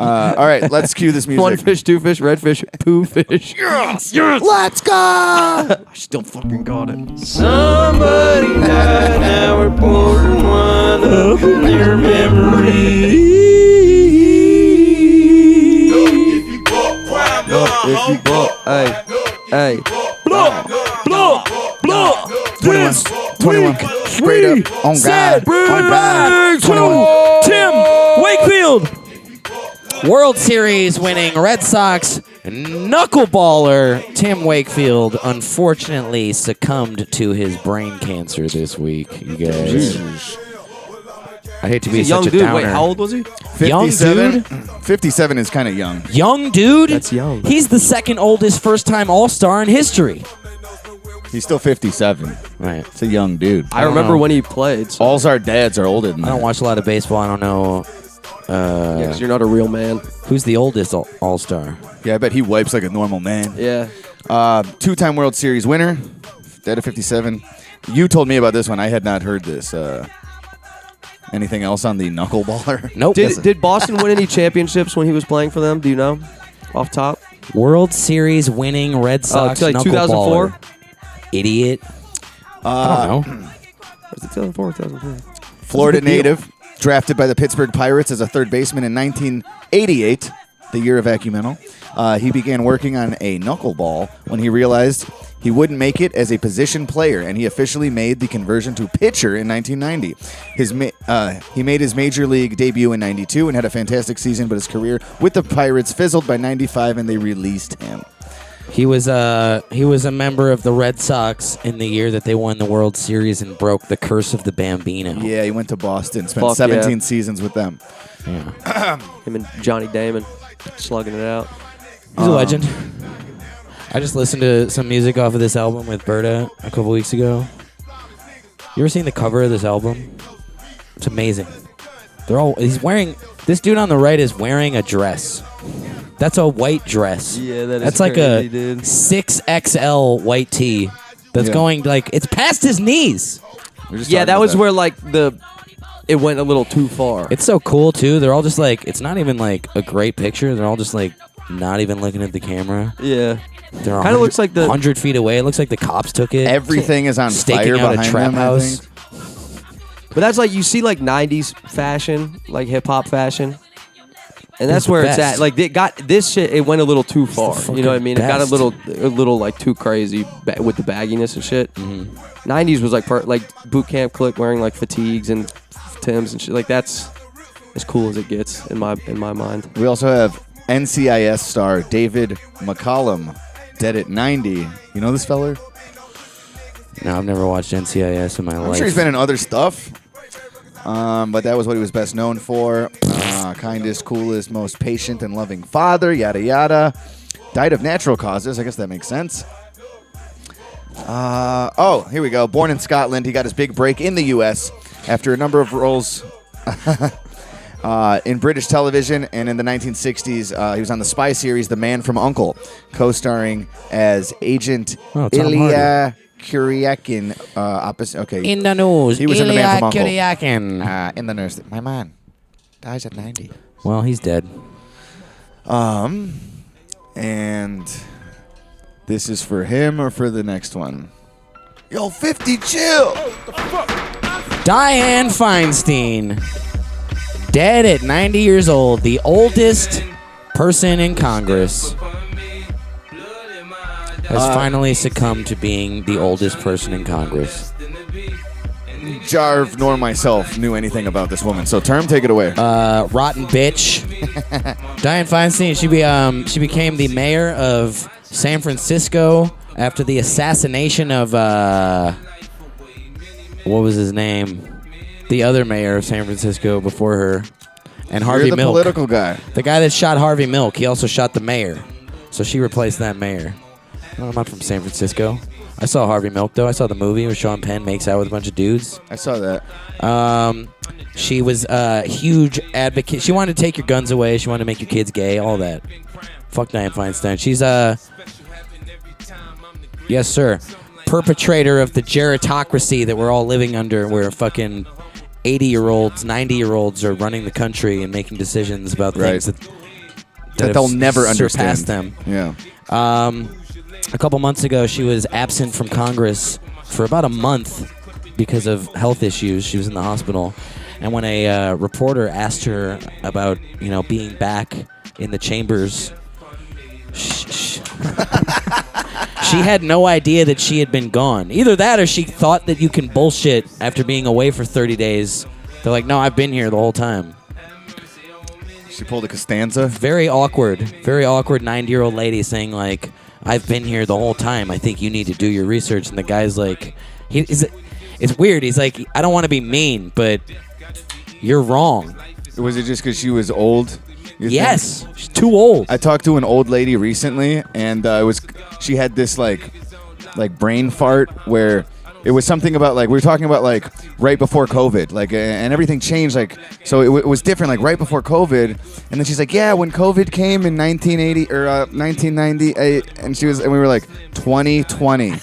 All right, let's cue this music. 1 fish, 2 fish, red fish, poo fish. Yes, yes. Let's go! I still fucking got it. Somebody died, now we're pouring one up in their memory. If you go, hey. Blow, blow, blow. 21. 21. Straight up. On God. On God. 21. Tim Wakefield. World Series winning Red Sox knuckleballer Tim Wakefield unfortunately succumbed to his brain cancer this week, you guys. I hate to be He's a young such a dude. downer. Wait, how old was he? 57. Young 57 is kind of young. Young dude? That's young. He's the second oldest first-time All-Star in history. He's still 57. Right. It's a young dude. I remember when he played. So. All our dads are older than I don't that. watch a lot of baseball. I don't know Yeah, 'cause you're not a real man. who's the oldest All-Star. Yeah, I bet he wipes like a normal man. Yeah. Two-time World Series winner. Dead at 57. You told me about this one. I had not heard this. Anything else on the knuckleballer? Nope. Did Boston win any championships when he was playing for them? Do you know? Off top? World Series winning Red Sox like knuckleballer. 2004? Idiot. I don't know. Was it 2004 or 2003? Florida native, drafted by the Pittsburgh Pirates as a third baseman in 1988, the year of Acumental. He began working on a knuckleball when he realized he wouldn't make it as a position player, and he officially made the conversion to pitcher in 1990. He made his major league debut in 92 and had a fantastic season, but his career with the Pirates fizzled by 95, and they released him. He was a member of the Red Sox in the year that they won the World Series and broke the curse of the Bambino. Yeah, he went to Boston, spent Fuck 17 yeah. seasons with them. Yeah. Him and Johnny Damon slugging it out. He's a legend. I just listened to some music off of this album with Berta a couple weeks ago. You ever seen the cover of this album? It's amazing. This dude on the right is wearing a dress. That's a white dress. Yeah, that is That's like crazy, a dude. 6XL white tee that's Yeah. going it's past his knees. We were just Yeah, talking that about was where like it went a little too far. It's so cool too. They're all just it's not even like a great picture. They're all just not even looking at the camera. Yeah. They're Kinda looks like the- 100 feet away. It looks like the cops took it. Everything is on Staking fire out a behind trap them, I house. think. But that's like you see like 90s fashion, like hip hop fashion. And that's It's the where it's best. at. Like they got this shit. It went a little too far. the You know what I fucking mean? It got best. a little like too crazy with the bagginess and shit. 90s was like like boot camp click wearing like fatigues and Timbs and shit. Like that's as cool as it gets in my mind. We also have NCIS star David McCollum, dead at 90. You know this feller? No, I've never watched NCIS in my life. I'm sure he's been in other stuff. But that was what he was best known for. Kindest, coolest, most patient and loving father, yada yada. Died of natural causes. I guess that makes sense. Here we go. Born in Scotland, he got his big break in the U.S. after a number of roles in British television, and in the 1960s, he was on the spy series The Man from U.N.C.L.E., co-starring as Agent Oh, Tom Ilya Kuryakin, opposite. Okay. In the news, He was in The Man from U.N.C.L.E. Kuryakin. In the nurse. My man dies at 90. Well, he's dead. And this is for him or for the next one? Yo, 50, chill. Dianne Feinstein, dead at 90 years old, the oldest person in Congress, has finally succumbed to being the oldest person in Congress. Jarv nor myself knew anything about this woman. So, Term, take it away. Rotten bitch. Dianne Feinstein, she became the mayor of San Francisco after the assassination of, what was his name? The other mayor of San Francisco before her. And Harvey You're the Milk. political guy. The guy that shot Harvey Milk, he also shot the mayor. So she replaced that mayor. No, I'm not from San Francisco. I saw Harvey Milk, though. I saw the movie where Sean Penn makes out with a bunch of dudes. I saw that. She was a huge advocate. She wanted to take your guns away. She wanted to make your kids gay, all that. Fuck Dianne Feinstein. She's yes, sir, perpetrator of the gerontocracy that we're all living under, where fucking 80-year-olds, 90-year-olds are running the country and making decisions about things that they'll never surpassed understand. them. Yeah. A couple months ago, she was absent from Congress for about a month because of health issues. She was in the hospital. And when a reporter asked her about, being back in the chambers, she had no idea that she had been gone. Either that or she thought that you can bullshit after being away for 30 days. They're like, no, I've been here the whole time. She pulled a Costanza. Very awkward 90-year-old lady saying, like, I've been here the whole time. I think you need to do your research. And the guy's like, it's weird. He's like, I don't want to be mean, but you're wrong. Was it just because she was old? Yes, she's too old. I talked to an old lady recently, and she had this like brain fart where it was something about like we were talking about like right before COVID, like and everything changed like so it was different like right before COVID, and then she's like, yeah, when COVID came in 1980 or 1998, and we were like 2020, and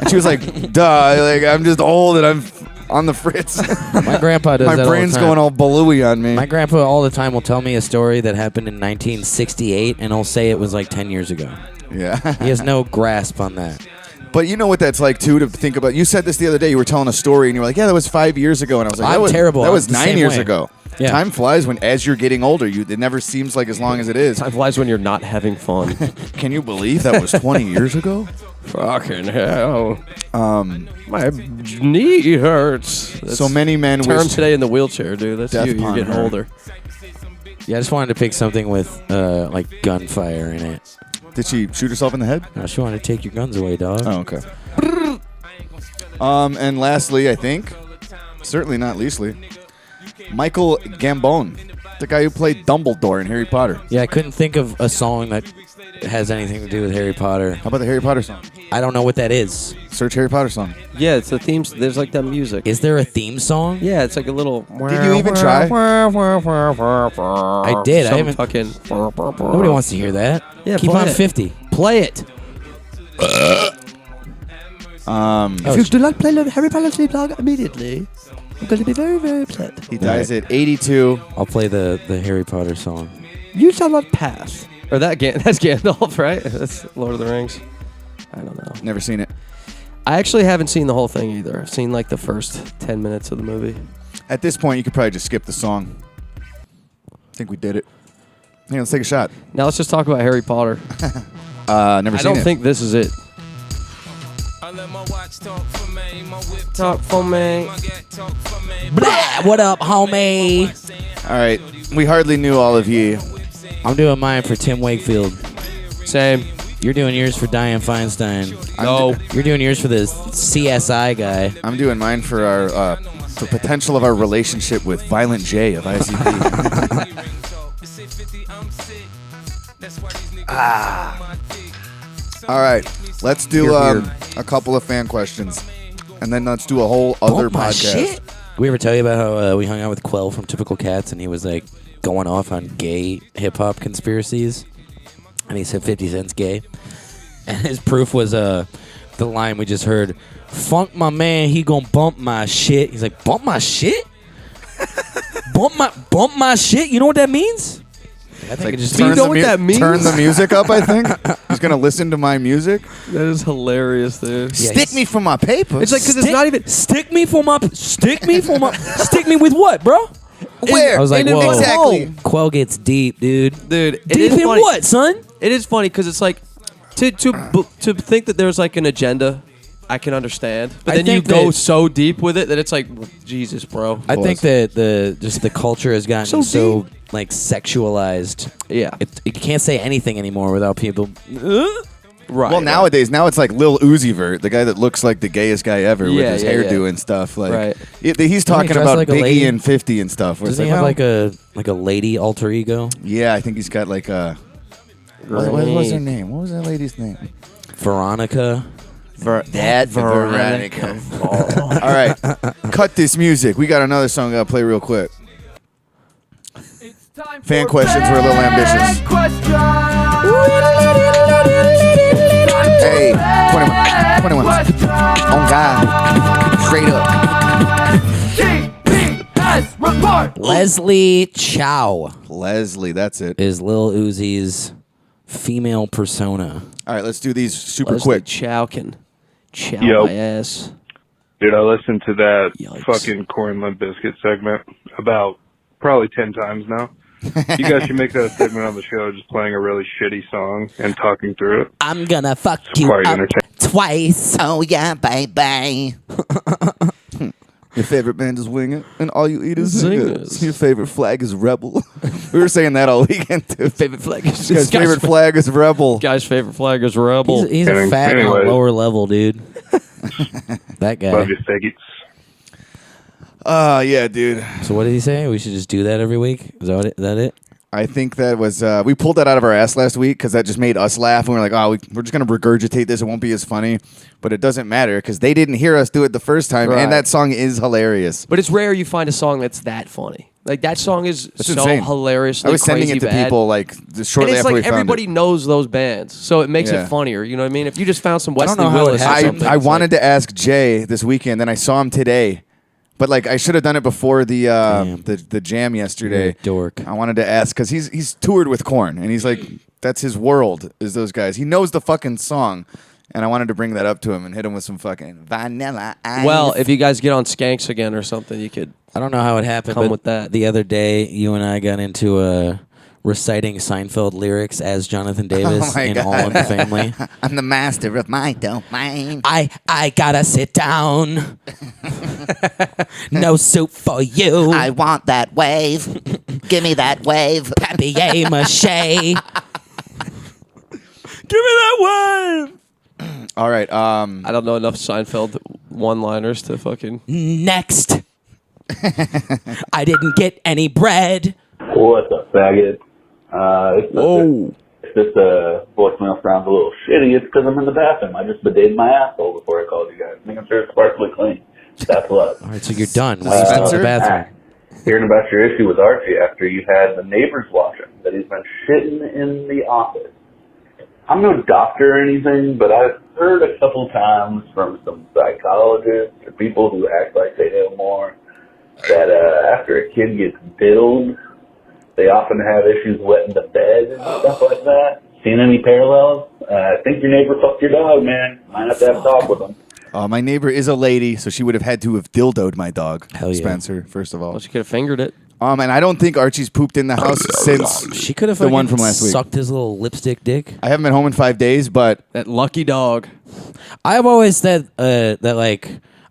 she was like, duh, like I'm just old and I'm on the fritz. My grandpa does My that all brain's the time. going all balooey on me. My grandpa all the time will tell me a story that happened in 1968, and he'll say it was like 10 years ago. Yeah. He has no grasp on that. But you know what that's like, too, to think about. You said this the other day. You were telling a story, and you were like, yeah, that was 5 years ago. And I was like, I'm that was terrible. That was I'm the 9 same years way. ago. Yeah. Time flies as you're getting older. It never seems like as long as it is. Time flies when you're not having fun. Can you believe that was 20 years ago? Fucking hell. My knee hurts. That's So many men Term wish today in the wheelchair, dude. That's death you. You're upon getting her. older. Yeah, I just wanted to pick something with like gunfire in it. Did she shoot herself in the head? No, she wanted to take your guns away, dog. Oh, okay. And lastly, I think, certainly not leastly, Michael Gambon, the guy who played Dumbledore in Harry Potter. Yeah, I couldn't think of a song that has anything to do with Harry Potter. How about the Harry Potter song? I don't know what that is. Search Harry Potter song. Yeah, it's the themes. There's like that music. Is there a theme song? Yeah, it's like a little. Did you even try? I did. I Some haven't. fucking. Nobody wants to hear that. Yeah, Keep play on it. 50. Play it. If you do not play Harry Potter sleep log immediately, I'm going to be very, very upset. He dies at 82. I'll play the Harry Potter song. You shall not pass. Or that's Gandalf, right? That's Lord of the Rings. I don't know. Never seen it. I actually haven't seen the whole thing either. I've seen like the first 10 minutes of the movie. At this point, you could probably just skip the song. I think we did it. Hey, let's take a shot. Now let's just talk about Harry Potter. Never I seen don't it. think this is it. Talk for me. Blah, what up, homie? All right. We hardly knew all of ye. I'm doing mine for Tim Wakefield. Same. You're doing yours for Dianne Feinstein. No. You're doing yours for this CSI guy. I'm doing mine for our for potential of our relationship with Violent J of ICP. All right. Let's do a couple of fan questions. And then let's do a whole other Bump my podcast. shit. We ever tell you about how we hung out with Quell from Typical Cats and he was like going off on gay hip hop conspiracies? And he said 50 Cent's gay. And his proof was the line we just heard. Funk my man, he gonna bump my shit. He's like, bump my shit? bump my shit? You know what that means? I think it just Do you know what that means? Turn the music up, I think. He's going to listen to my music. That is hilarious, dude. Yeah, Stick me for my paper. It's like, because it's not even... Stick me with what, bro? Where? I was like, In whoa. Exactly. Quell gets deep, dude. Dude, it Deep is in funny. what, son? It is funny because it's like, to think that there's like an agenda, I can understand. But I then you think go that- so deep with it that it's like, Jesus, bro. I think that the culture has gotten so like sexualized. Yeah. You can't say anything anymore without people. Right. Well, nowadays, now it's like Lil Uzi Vert, the guy that looks like the gayest guy ever with Yeah, his yeah, hairdo yeah. and stuff. Like, Right. He's talking dress about like a Biggie lady? and 50 and stuff. where Does it's he like, have like a lady alter ego? yeah, I think he's got like a. What was her name? What was that lady's name? Veronica. That's Veronica. All right, cut this music. We got another song I gotta play real quick. Fan questions were a little ambitious. Hey, 21. On God. Straight up. Leslie Chow Leslie, that's it. is Lil Uzi's female persona. All right, let's do these super Leslie quick. Chow can chow Yo. my ass. Dude, I listened to that Yikes. fucking Corn Limp Biscuit segment about probably 10 times now. You guys should make that a segment on the show, just playing a really shitty song and talking through it. I'm gonna fuck It's you quite up entertaining. twice. Oh yeah, baby. Your favorite band is Wing It, and all you eat is Zingers. Zingers. Your favorite flag is Rebel. We were saying that all weekend, too. Favorite flag is This guy's favorite flag is Rebel. Guy's favorite flag is Rebel. He's a fag on Anyway. a lower level, dude. That guy. Love you, faggots. Yeah, dude. So what did he say? We should just do that every week? Is that it? I think that was, we pulled that out of our ass last week because that just made us laugh. And we were like, we're just going to regurgitate this. It won't be as funny. But it doesn't matter because they didn't hear us do it the first time. Right. And that song is hilarious. But it's rare you find a song that's that funny. Like, that song is That's so insane. hilariously I was sending crazy it to bad. people like shortly And it's after we like found everybody it. knows those bands, so it makes Yeah. it funnier. You know what I mean? If you just found some don't Wesley know how it Willis, or happened. something, I it's wanted like, to ask Jay this weekend, then I saw him today. But like I should have done it before the jam yesterday. You're a dork. I wanted to ask because he's toured with Korn and he's like that's his world is those guys. He knows the fucking song, and I wanted to bring that up to him and hit him with some fucking vanilla ice. Well, if you guys get on Skanks again or something, you could. I don't know how it happened, Come but with that. the other day, you and I got into reciting Seinfeld lyrics as Jonathan Davis my in God. All in the Family. I'm the master of my domain. I gotta sit down. No soup for you. I want that wave. Give me that wave. Papier-mâché. Give me that wave. all right, I don't know enough Seinfeld one-liners to fucking. Next. I didn't get any bread. What's up, faggot? If this voicemail sounds a little shitty, it's because I'm in the bathroom. I just bidetted my asshole before I called you guys, making sure it's sparkly clean. That's love. All right, so you're done. Why are you still in the Spencer? bathroom? Hearing about your issue with Archie after you had the neighbors watching, that he's been shitting in the office. I'm no doctor or anything, but I've heard a couple times from some psychologists or people who act like they know more that after a kid gets diddled, they often have issues wetting the bed and stuff like that. Seen any parallels? I think your neighbor fucked your dog, man. Might have to have a talk with him. my neighbor is a lady, so she would have had to have dildoed my dog, Hell yeah. Spencer. First of all, Well, she could have fingered it. and I don't think Archie's pooped in the house since She could have the one from last week. sucked his little lipstick dick. I haven't been home in 5 days, but That lucky dog. I've always said that like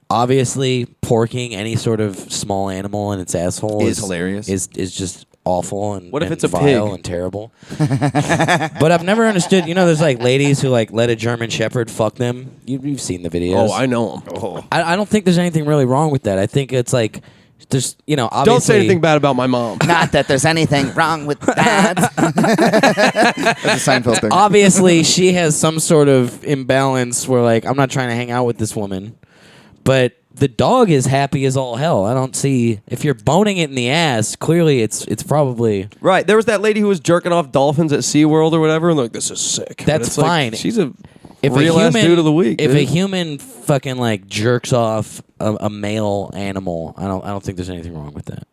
obviously porking any sort of small animal in its asshole Is hilarious. Is just awful and What if and it's a vile pig? and terrible. But I've never understood. You know, there's like ladies who like let a German Shepherd fuck them. You've seen the videos. Oh, I know him. I don't think there's anything really wrong with that. I think it's like there's obviously Don't say anything bad about my mom. Not that there's anything wrong with that. that's a Seinfeld thing. Obviously, she has some sort of imbalance where, like, I'm not trying to hang out with this woman, but the dog is happy as all hell. I don't see if you're boning it in the ass. Clearly, it's probably Right. There was that lady who was jerking off dolphins at SeaWorld or whatever, and like, this is sick. But That's it's like, fine. she's a real ass dude of the week. If dude. a human fucking like jerks off a male animal, I don't think there's anything wrong with that.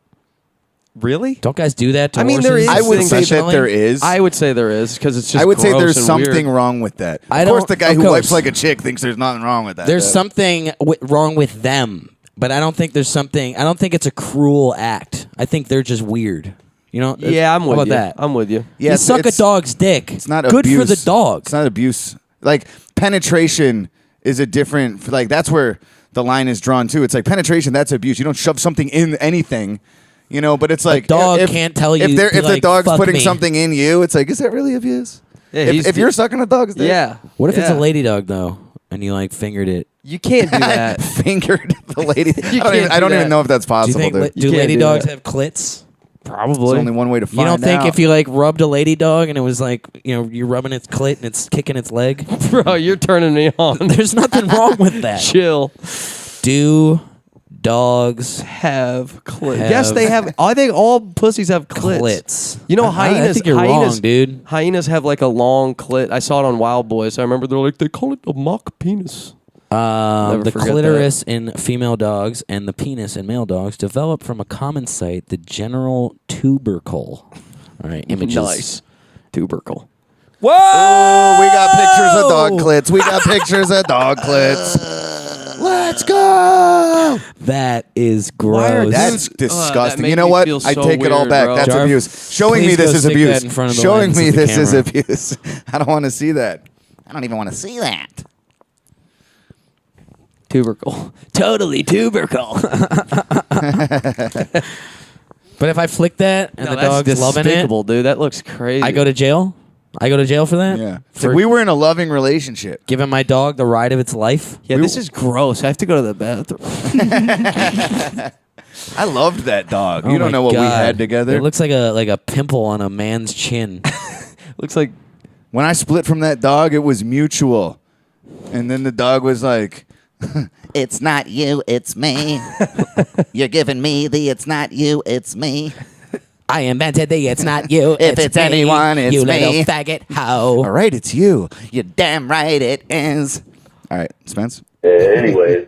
Really? Don't guys do that to I mean, horses? there is. I would say that professionally? there is. I would say there is because it's just. I would say gross there's and something weird. wrong with that. I Of course, don't- the guy of who course. wipes like a chick thinks there's nothing wrong with that. There's something wrong with them, but I don't think there's something. I don't think it's a cruel act. I think they're just weird. You know? Yeah, I'm How with about you. that? I'm with you. Yeah, You it's- suck a it's- dog's dick. It's not good abuse. for the dog. It's not abuse. Like penetration is a different. Like that's where the line is drawn too. It's like penetration. That's abuse. You don't shove something in anything. You know, but it's like dog can't tell you, if be the like, dog's "Fuck putting me." something in you. It's like, is that really abuse? Yeah, if you're sucking a dog's dick, Yeah. What if it's a Yeah. lady dog though, and you like fingered it? You can't do that. fingered the lady. I can't don't do even that. know if that's Do you possible. think dude. do can't lady do dogs that. have clits? Probably. There's only one way to find You don't think out. if you like rubbed a lady dog and it was like, you know, you're rubbing its clit and it's kicking its leg? Bro, you're turning me on. There's nothing wrong with that. Chill. Do dogs Have clits. Have- Yes, they have. I think all pussies have clits. clits? You know, I hyenas. think you're hyenas, wrong, dude. Hyenas have like a long clit. I saw it on Wild Boys. I remember they're like they call it a mock penis. Never The forget clitoris in female dogs and the penis in male dogs develop from a common site, the general tubercle. All right, images. Nice. Tubercle. Whoa! Oh, we got pictures of dog clits. We got pictures of dog clits. Let's go. That is Why are gross. That's Dude, disgusting. that You made know me what? feel I so take it all weird, back. bro. That's Jarv, abuse. Showing me please this go is stick abuse. that in front of the Showing lens me of the this is camera. abuse. I don't want to see that. I don't even want to see that. Tubercle. totally tubercle. But if I flick that and the dog's loving it, despicable, dude. That looks crazy. I go to jail? I go to jail for that? Yeah. It's For like we were in a loving relationship. giving my dog the ride of its life? Yeah, this is gross. I have to go to the bathroom. I loved that dog. You Oh don't my know what we God. had together. It looks like a pimple on a man's chin. Looks like When I split from that dog, it was mutual. And then the dog was like, It's not you, it's me. You're giving me the it's not you, it's me. I invented the it's not you. If it's me, anyone, it's you little me. faggot hoe. all right, it's you. You're damn right it is. All right, Spence. Anyways,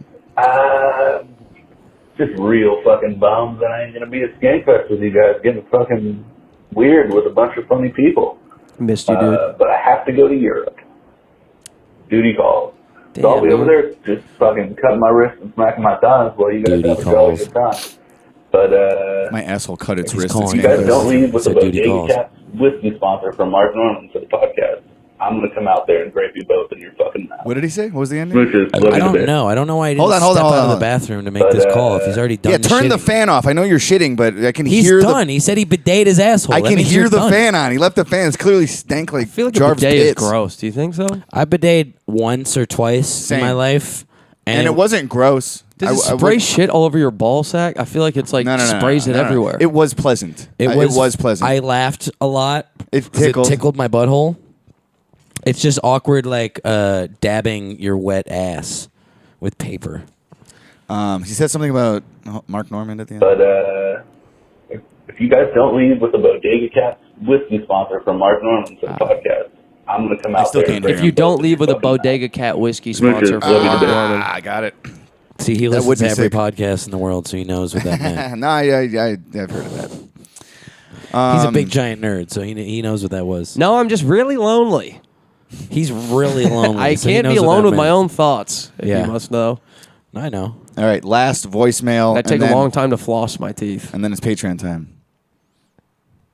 just real fucking bummed that I ain't gonna be at Skankfest with you guys, getting fucking weird with a bunch of funny people. missed you, dude. But I have to go to Europe. Duty calls. So I'll be over there just fucking cutting my wrists and smacking my thighs while you guys Duty have a jolly calls. good time. But My asshole cut its He's wrist. calling you It's guys gonna don't go- leave with So the duty Bodega calls. Cat whiskey sponsor from Mark Norman for the podcast. I'm gonna come out there and grape you both in your fucking mouth. What did he say? What was the ending? Which is I don't know. I don't know why he didn't Hold on, hold on, step hold out on, of the hold on. bathroom to make But, this call if he's already done Yeah, turn the shitting. fan off. I know you're shitting, but I can He's hear done. He said he bidet his asshole. I That can means hear you're the done. fan on. He left the fan. It's clearly stank like I feel like Jarv's a bidet is pits. gross. Do you think so? I bidet once or twice Same. in my life. And it wasn't gross. Does I it spray would- shit all over your ball sack? I feel like it's like No, no, no, sprays no, it no, no. everywhere. It was pleasant. It It was, was pleasant. I laughed a lot. It 'cause tickled. It tickled my butthole. It's just awkward, like dabbing your wet ass with paper. He said something about Mark Norman at the end. But if you guys don't leave with the Bodega Cat whiskey sponsor from Mark Norman for the podcast, I'm gonna come out still there. can't and hear grape if you both don't in leave your with a fucking mouth. Bodega Cat whiskey Which is sponsor from lovely Mark to do. Norman. I got it. See, he That listens would to be every sick. podcast in the world, so he knows what that meant. No, I've heard of that. He's a big giant nerd, so he knows what that was. No, I'm just really lonely. He's really lonely. I so he can't be knows what alone that with my meant. own thoughts. If Yeah. you must know. I know. All right, last voicemail. That take and a then- long time to floss my teeth. And then it's Patreon time.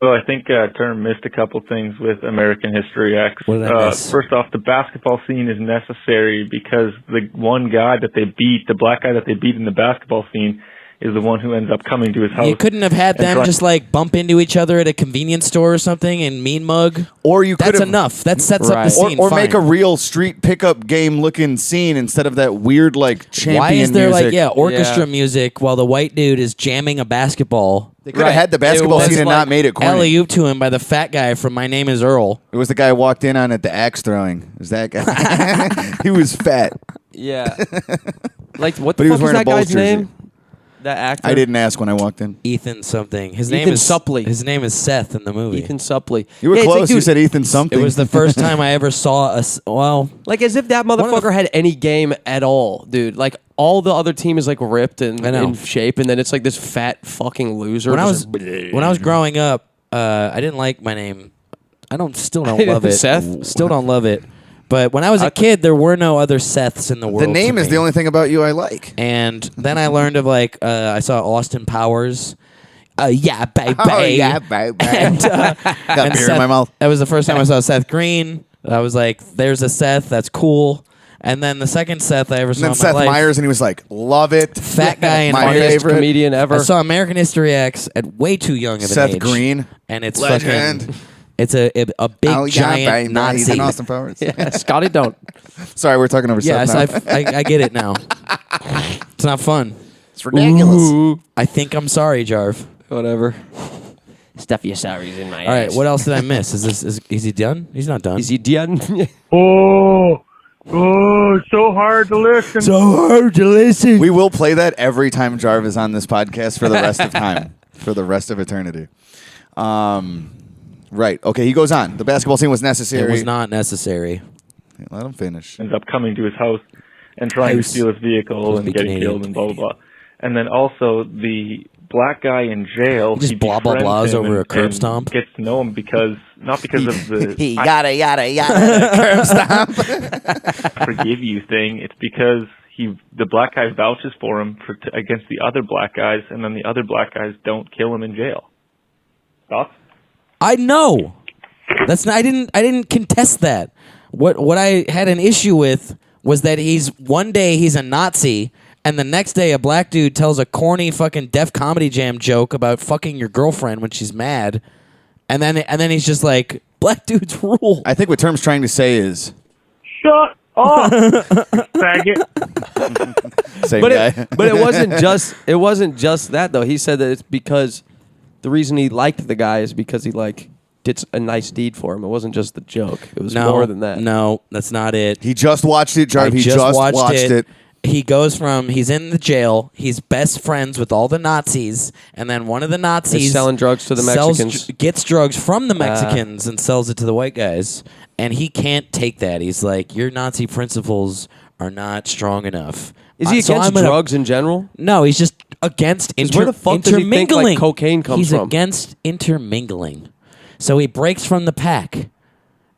Well, I think Turner missed a couple things with American History X. What did I miss? First off, the basketball scene is necessary because the one guy that they beat, the black guy that they beat in the basketball scene, is the one who ends up coming to his house. You couldn't have had and them try- just like bump into each other at a convenience store or something and mean mug. Or you could That's have enough. That sets up the Right. scene. or fine. make a real street pickup game looking scene instead of that weird like champion Why is there music. like orchestra Yeah. music while the white dude is jamming a basketball? They could have had the basketball It was scene and like not made it corny. alley oop to him by the fat guy from My Name Is Earl. It was the guy I walked in on at the axe throwing. It was that guy. He was fat. Yeah. Like, what But the he fuck was is wearing a that Bulls guy's jersey. name? That actor. I didn't ask when I walked in. Ethan something. His Ethan name is Suplee. His name is Seth in the movie. Ethan Suplee. You were Yeah, it's close. like, You dude, said Ethan something. It was the first time I ever saw like as if that motherfucker had any game at all, dude. Like all the other team is like ripped and in shape, and then it's like this fat fucking loser. when I was growing up, I didn't like my name. Still don't love it. Seth? Still don't love it. But when I was a kid, there were no other Seths in the world. The name to is me. the only thing about you I like. And then I learned of I saw Austin Powers. Yeah, baby. Oh, yeah, baby. And, Got and beer Seth, in my mouth. That was the first time I saw Seth Green. I was like, there's a Seth. That's cool. And then the second Seth I ever saw And then in Seth my life, Meyers, and he was like, love it. fat guy in My American- favorite. comedian ever. I saw American History X at way too young of an Seth age. Green. And it's Legend. fucking... It's a big Oh, yeah, giant baby. He's Nazi. in Austin Powers. Scotty don't. Sorry, we're talking over Yeah, Seth now. I get it now. It's not fun. It's ridiculous. I think I'm sorry, Jarv. Whatever. Stuff your sorries in my All right, what else did I miss? Is he done? He's not done. Is he done? Oh, it's so hard to listen. so hard to listen? We will play that every time Jarv is on this podcast for the rest of time, for the rest of eternity. Right. Okay, he goes on. The basketball team was necessary. It was not necessary. Let him finish. Ends up coming to his house and trying to steal his vehicle and be getting Canadian. killed and blah, blah, blah. And then also the black guy in jail. He just blah, blah, befriends blahs him over a curb and stomp? Gets to know him not because of the He yada yada yada. Curb stomp. forgive you thing. It's because the black guy vouches for him against the other black guys, and then the other black guys don't kill him in jail. Thoughts? I know. That's not, I didn't contest that. What I had an issue with was that one day he's a Nazi, and the next day a black dude tells a corny fucking Def Comedy Jam joke about fucking your girlfriend when she's mad, and then he's just like, black dudes rule. I think what Term's trying to say is, Shut up, faggot. same But guy. but it wasn't just that though. He said that it's because the reason he liked the guy is because he did a nice deed for him. It wasn't just the joke. It was more than that. No, that's not it. He just watched it, Jarv. I He just watched it. He goes from he's in the jail. He's best friends with all the Nazis, and then one of the Nazis He's selling drugs to the Mexicans. Gets drugs from the Mexicans and sells it to the white guys, and he can't take that. He's like, your Nazi principles are not strong enough. Is he So against I'm gonna- drugs in general? No, he's just against where the fuck does he think, intermingling. like, cocaine comes he's from? against intermingling. So he breaks from the pack,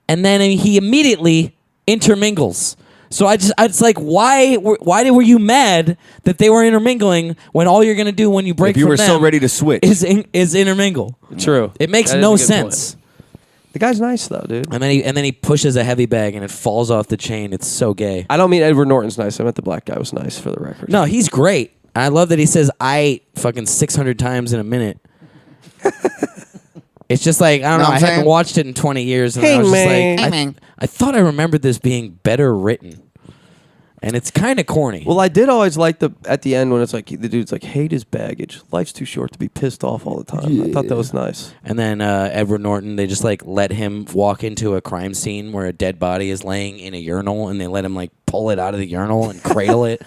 and then he immediately intermingles. So it's like, why were you mad that they were intermingling when all you're gonna do when you break If you from were them so ready to switch. is intermingle? True. It makes That is no a good sense. point. The guy's nice though, dude. And then he pushes a heavy bag and it falls off the chain. It's so gay. I don't mean Edward Norton's nice. I meant the black guy was nice for the record. No, he's great. I love that he says "I" fucking 600 times in a minute. It's just like, I don't know. I haven't watched it in 20 years, and I was just like, I thought I remembered this being better written, and it's kind of corny. Well, I did always like at the end when it's like the dude's like, hate his baggage. Life's too short to be pissed off all the time. I thought that was nice. And then Edward Norton, they just like let him walk into a crime scene where a dead body is laying in a urinal, and they let him like pull it out of the urinal and cradle it.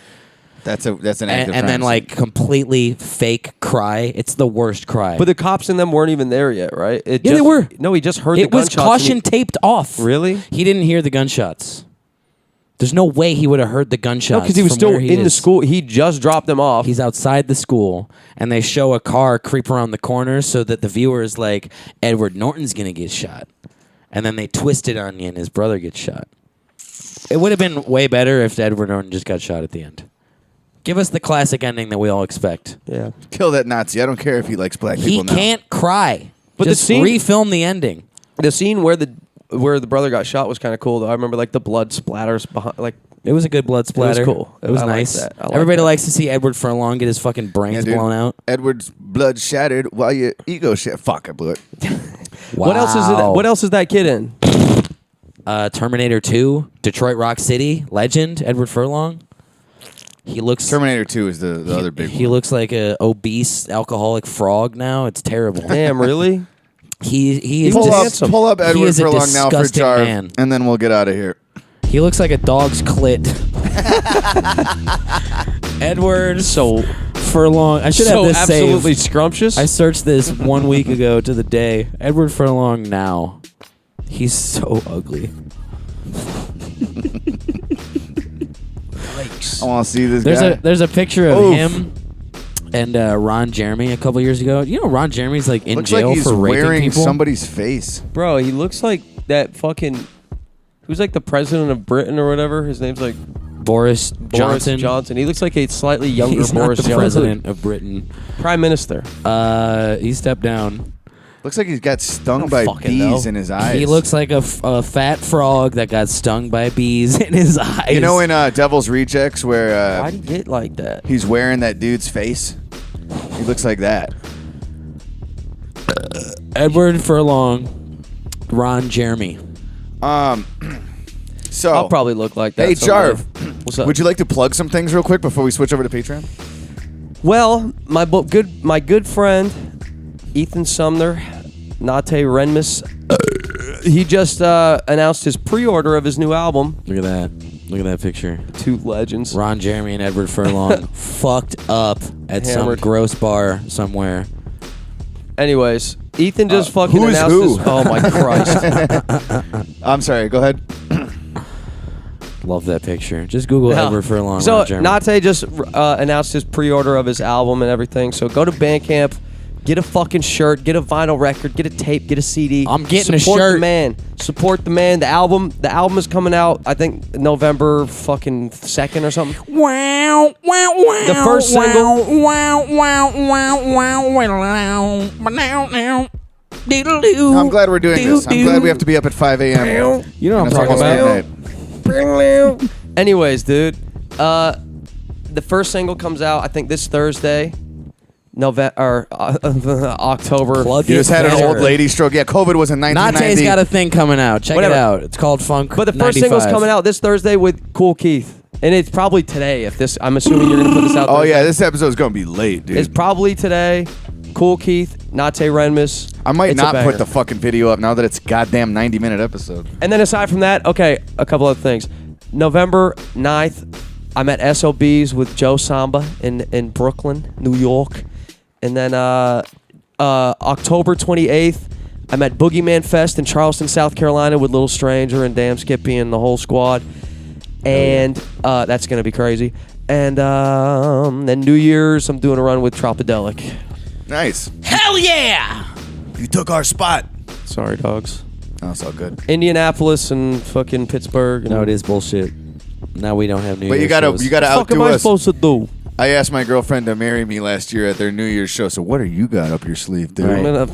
That's an active and crime then scene. like completely fake cry. It's the worst cry. But the cops in them weren't even there yet, right? They were. No, he just heard the It was gunshots. caution taped off. Really? He didn't hear the gunshots. There's no way he would have heard the gunshots. No, because he was from still where he in the is. school. He just dropped them off. He's outside the school, and they show a car creep around the corner so that the viewer is like, Edward Norton's going to get shot. And then they twist it on you, and his brother gets shot. It would have been way better if Edward Norton just got shot at the end. Give us the classic ending that we all expect. Yeah. Kill that Nazi. I don't care if he likes black He people now. can't cry. But Just the scene- refilm the ending. The scene where the brother got shot was kind of cool, though. I remember like the blood splatters behind, like. It was a good blood splatter. It was cool. It was I liked nice. that. I liked Everybody that. likes to see Edward Furlong get his fucking brains Yeah, dude. blown out. Edward's blood shattered while your ego shattered. Fuck, I blew it. Wow. What else is that kid in? Terminator 2, Detroit Rock City, legend, Edward Furlong. He looks. Terminator 2 is the other big He one. looks like a obese alcoholic frog now. It's terrible. Damn, really? He is Pull up he Edward is a Furlong now for disgusting Jarv, man. and then we'll get out of here. He looks like a dog's clit. Edward So Furlong. I should have So this absolutely saved. scrumptious. I searched this 1 week ago to the day. Edward Furlong now. He's so ugly. I want to see this guy. There's a picture of Oof. him and Ron Jeremy a couple years ago. You know Ron Jeremy's like in Looks jail like he's for raping wearing people. somebody's face. Bro, he looks like that fucking. Who's like the president of Britain or whatever? His name's like Boris Johnson. Johnson. He looks like a slightly younger He's Boris not the Johnson. president of Britain. Prime Minister. He stepped down. Looks like he's got stung don't by fucking bees know. in his eyes. He looks like a fat frog that got stung by bees in his eyes. You know in Devil's Rejects where Why'd he get like that? he's wearing that dude's face? He looks like that. Edward Furlong, Ron Jeremy. So I'll probably look like that. Hey someday. Jarv, What's up? would you like to plug some things real quick before we switch over to Patreon? Well, my good friend Ethan Sumner, Nate Renmus, he just announced his pre-order of his new album. Look at that. Look at that picture. Two legends. Ron Jeremy and Edward Furlong fucked up at Hammered. some gross bar somewhere. Anyways, Ethan just fucking who is announced who? his. Oh my Christ! I'm sorry. Go ahead. Love that picture. Just Google Yeah. Edward Furlong. So Ron Jeremy. Nate just announced his pre-order of his album and everything. So go to Bandcamp, get a fucking shirt, get a vinyl record, get a tape, get a CD. I'm getting a Support shirt. the man. Support the man. The album is coming out. I think November fucking 2nd or something. Wow, wow, wow. The first single. Wow, wow, wow, wow, wow, wow. Diddle-doo. I'm glad we're doing this. I'm glad we have to be up at 5 a.m. You know what I'm That's talking almost about. midnight. Anyways, dude, the first single comes out I think this Thursday, October. Plug You it just had an better. old lady stroke. Yeah, COVID was in Nate's 1990. got a thing coming out. Check Whatever. it out. It's called Funk. But the first 95. single's coming out this Thursday with Cool Keith, and it's probably today. If this, I'm assuming you're gonna put this out. Oh Thursday. yeah, this episode's gonna be late, dude. It's probably today. Cool Keith, Nate Renmus. I might It's a not banger. put the fucking video up now that it's a goddamn 90-minute episode. And then aside from that, okay, a couple other things. November 9th, I'm at SOBs with Joe Samba in Brooklyn, New York. And then October 28th, I'm at Boogeyman Fest in Charleston, South Carolina with Little Stranger and Damn Skippy and the whole squad. And that's going to be crazy. And then New Year's, I'm doing a run with Tropodelic. Nice. Hell yeah! You took our spot. Sorry, dogs. Oh, it's all good. Indianapolis and fucking Pittsburgh. And No, it is bullshit. Now we don't have New But Year's you gotta shows. you gotta What the fuck am outdo I us. supposed to do? I asked my girlfriend to marry me last year at their New Year's show. So what are you got up your sleeve, dude? Right. I'm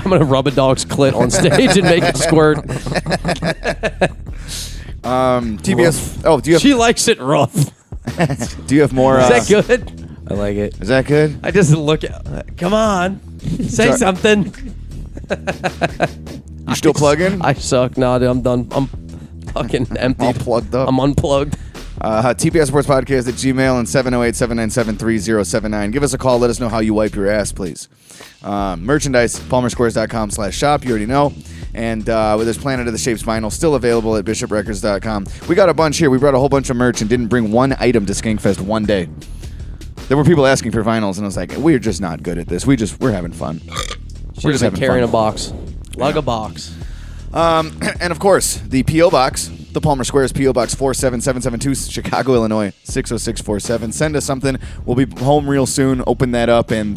gonna rub a dog's clit on stage and make it squirt. TBS. Oh, do you have She likes it rough. do you have more? Is that good? I like it. Is that good? I just look at. Come on, say Sorry. something. You still plugging? I suck. Nah, dude, I'm done. I'm fucking empty. All plugged up. I'm unplugged. TPS Sports Podcast at Gmail and 708-797-3079. Give us a call. Let us know how you wipe your ass, please. Merchandise, palmersquares.com/shop. You already know. And there's Planet of the Shapes vinyl still available at bishoprecords.com. We got a bunch here. We brought a whole bunch of merch and didn't bring one item to Skankfest one day. There were people asking for vinyls, and I was like, we're just not good at this. We're having fun. We're just having carrying fun. a box. Lug a box. And of course, the P.O. Box, the Palmer Squares P.O. Box 47772, Chicago, Illinois 60647. Send us something. We'll be home real soon. Open that up, and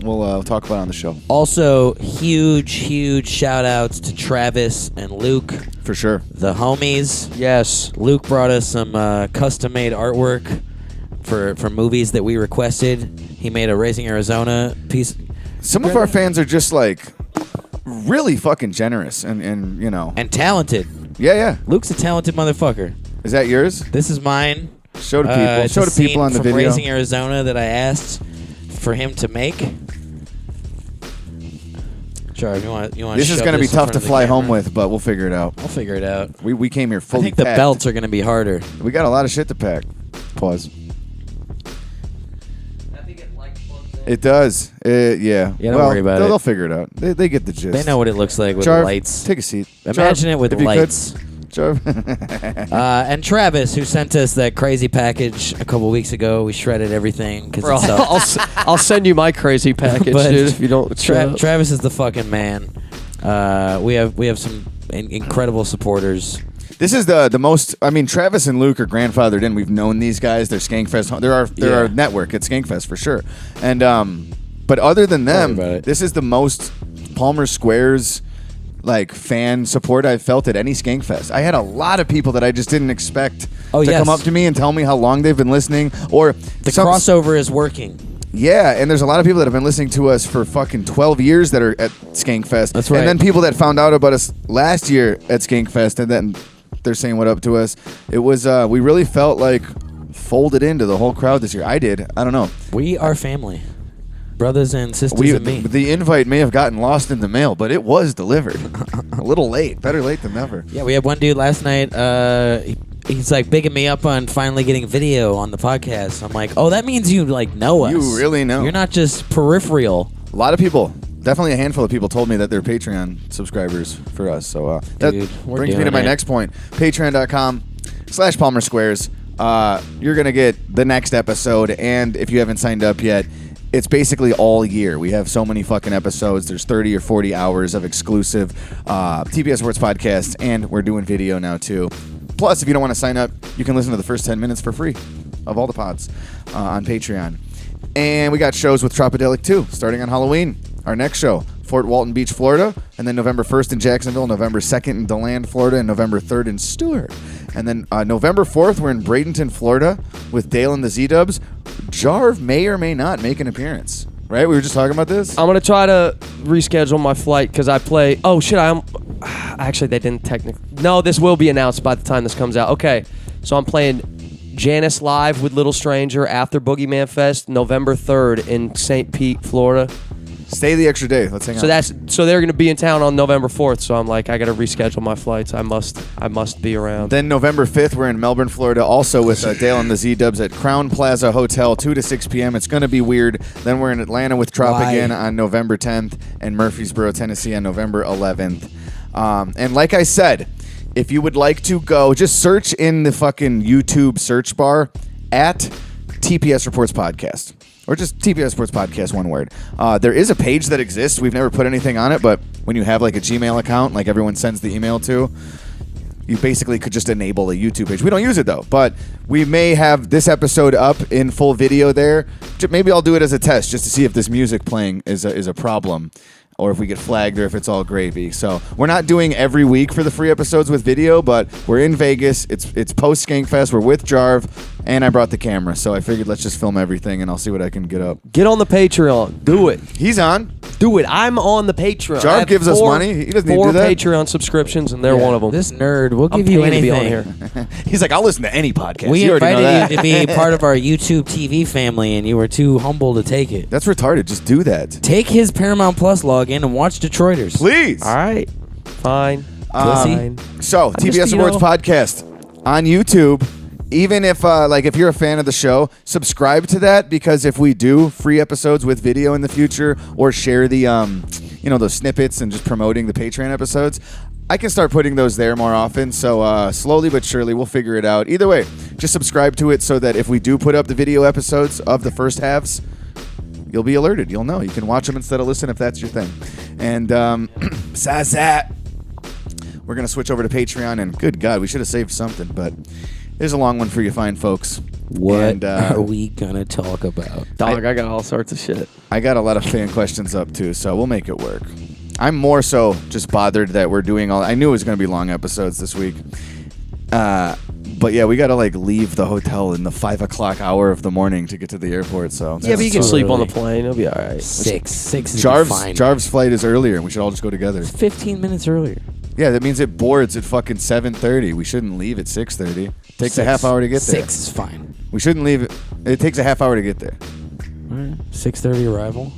we'll talk about it on the show. Also, huge shout outs to Travis and Luke, For sure. the homies. Yes. Luke brought us some custom made artwork for movies that we requested. He made a Raising Arizona piece. Some of our fans are just like really fucking generous and you know. And talented. Yeah. Luke's a talented motherfucker. Is that yours? This is mine. Show to people. It's Show a to people scene on the from video. Raising Arizona that I asked for him to make. Sure, you want. This is going to be tough to fly home with, but we'll figure it out. I'll figure it out. We came here I fully think the packed. belts are going to be harder. We got a lot of shit to pack. Pause. It does. Yeah. Yeah, don't well, worry about they'll, it. They'll figure it out. They get the gist. They know what it looks like with Jarv, lights. Take a seat. Imagine Jarv, it with if you could. lights. Jarv? And Travis, who sent us that crazy package a couple weeks ago. We shredded everything because Bro, I'll send you my crazy package, But dude. If you don't. Travis is the fucking man. We have some incredible supporters. This is the most. I mean, Travis and Luke are grandfathered in. We've known these guys. They're Skankfest. They're our network at Skankfest for sure. And but other than them, this is the most Palmer Squares like fan support I've felt at any Skankfest. I had a lot of people that I just didn't expect to come up to me and tell me how long they've been listening. Or the crossover is working. Yeah, and there's a lot of people that have been listening to us for fucking 12 years that are at Skankfest. That's right. And then people that found out about us last year at Skankfest, and then they're saying what up to us. It was we really felt like folded into the whole crowd this year. I did. I don't know. We are family. Brothers and sisters and me. The invite may have gotten lost in the mail, but it was delivered. A little late. Better late than never. Yeah, we had one dude last night. He's like bigging me up on finally getting video on the podcast. I'm like, oh, that means you like know us. You really know. You're not just peripheral. A lot of people, definitely a handful of people told me that they're Patreon subscribers for us. So that brings me to my next point. Patreon.com/Palmer Squares. You're going to get the next episode. And if you haven't signed up yet, it's basically all year. We have so many fucking episodes. There's 30 or 40 hours of exclusive TPS Sports podcasts, and we're doing video now too. Plus, if you don't want to sign up, you can listen to the first 10 minutes for free of all the pods on Patreon. And we got shows with Tropodelic 2 starting on Halloween. Our next show, Fort Walton Beach, Florida, and then November 1st in Jacksonville, November 2nd in DeLand, Florida, and November 3rd in Stewart. And then November 4th, we're in Bradenton, Florida with Dale and the Z-Dubs. Jarv may or may not make an appearance. Right? We were just talking about this. I'm going to try to reschedule my flight because I play... Oh, shit, actually, they didn't technically... No, this will be announced by the time this comes out. Okay, so I'm playing Janice Live with Little Stranger after Boogeyman Fest, November 3rd in St. Pete, Florida. Stay the extra day. Let's hang out. So they're going to be in town on November 4th. So I'm like, I got to reschedule my flights. I must be around. Then November 5th, we're in Melbourne, Florida, also with Dale and the Z-Dubs at Crown Plaza Hotel, 2 to 6 p.m. It's going to be weird. Then we're in Atlanta with Trop again on November 10th and Murfreesboro, Tennessee on November 11th. And like I said, if you would like to go, just search in the fucking YouTube search bar at TPS Reports Podcast. Or just TPS Sports Podcast, one word. There is a page that exists. We've never put anything on it, but when you have like a Gmail account, like everyone sends the email to, you basically could just enable a YouTube page. We don't use it though, but we may have this episode up in full video there. Maybe I'll do it as a test just to see if this music playing is a problem, or if we get flagged, or if it's all gravy. So we're not doing every week for the free episodes with video, but we're in Vegas. It's post-skankfest. We're with Jarv, and I brought the camera. So I figured let's just film everything, and I'll see what I can get up. Get on the Patreon. Do it. He's on. Do it. I'm on the Patreon. Jarv gives us money. He doesn't need to do that. 4 Patreon subscriptions, and they're one of them. This nerd, we'll I'm give you paying to anything. be on here. He's like, I'll listen to any podcast. We you already know that. invited you to be part of our YouTube TV family, and you were too humble to take it. That's retarded. Just do that. Take his Paramount Plus login and watch Detroiters. Please. All right. Fine. So, TPS Sports Podcast on YouTube. Even if if you're a fan of the show, subscribe to that, because if we do free episodes with video in the future, or share the those snippets and just promoting the Patreon episodes, I can start putting those there more often. So slowly but surely we'll figure it out. Either way, just subscribe to it so that if we do put up the video episodes of the first halves, you'll be alerted. You'll know. You can watch them instead of listen if that's your thing. And besides that, we're going to switch over to Patreon. And good God, we should have saved something, but there's a long one for you fine folks. What are we going to talk about? Dog, I got all sorts of shit. I got a lot of fan questions up too, so we'll make it work. I'm more so just bothered that we're doing I knew it was going to be long episodes this week. But yeah, we got to leave the hotel in the 5 o'clock hour of the morning to get to the airport. So yeah, but you can sleep on the plane. It'll be all right. Six is fine. Jarv's flight is earlier, and we should all just go together. It's 15 minutes earlier. Yeah, that means it boards at fucking 7:30. We shouldn't leave at 6:30. Takes a half hour to get there. 6 is fine. We shouldn't leave it. It takes a half hour to get there. All right. 6:30 arrival.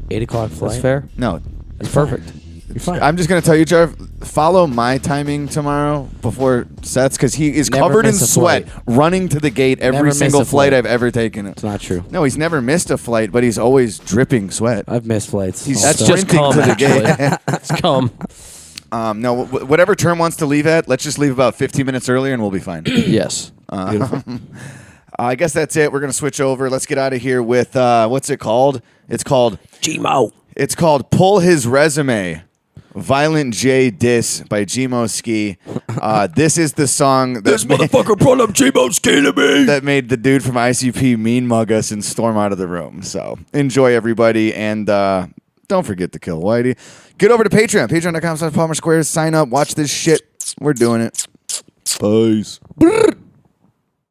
8 o'clock flight. That's fair. No, that's perfect. You're fine. I'm just going to tell you, Jarv, follow my timing tomorrow before sets, because he is Never covered in miss a sweat flight. running to the gate every Never miss single a flight flight. I've ever taken. It's not true. No, he's never missed a flight, but he's always dripping sweat. I've missed flights. He's That's just sprinting cum, to the gate. It's cum. No, whatever Term wants to leave at, let's just leave about 15 minutes earlier and we'll be fine. Yes. Beautiful. I guess that's it. We're going to switch over. Let's get out of here with, what's it called? It's called Gmo. It's called Pull His Resume. Violent J Diss by Gmo Ski. This is the song that Motherfucker brought up Gmo Ski to me. that made the dude from ICP mean mug us and storm out of the room. So enjoy, everybody, and don't forget to kill Whitey. Get over to Patreon, patreon.com/PalmerSquares. Sign up, watch this shit. We're doing it. Peace.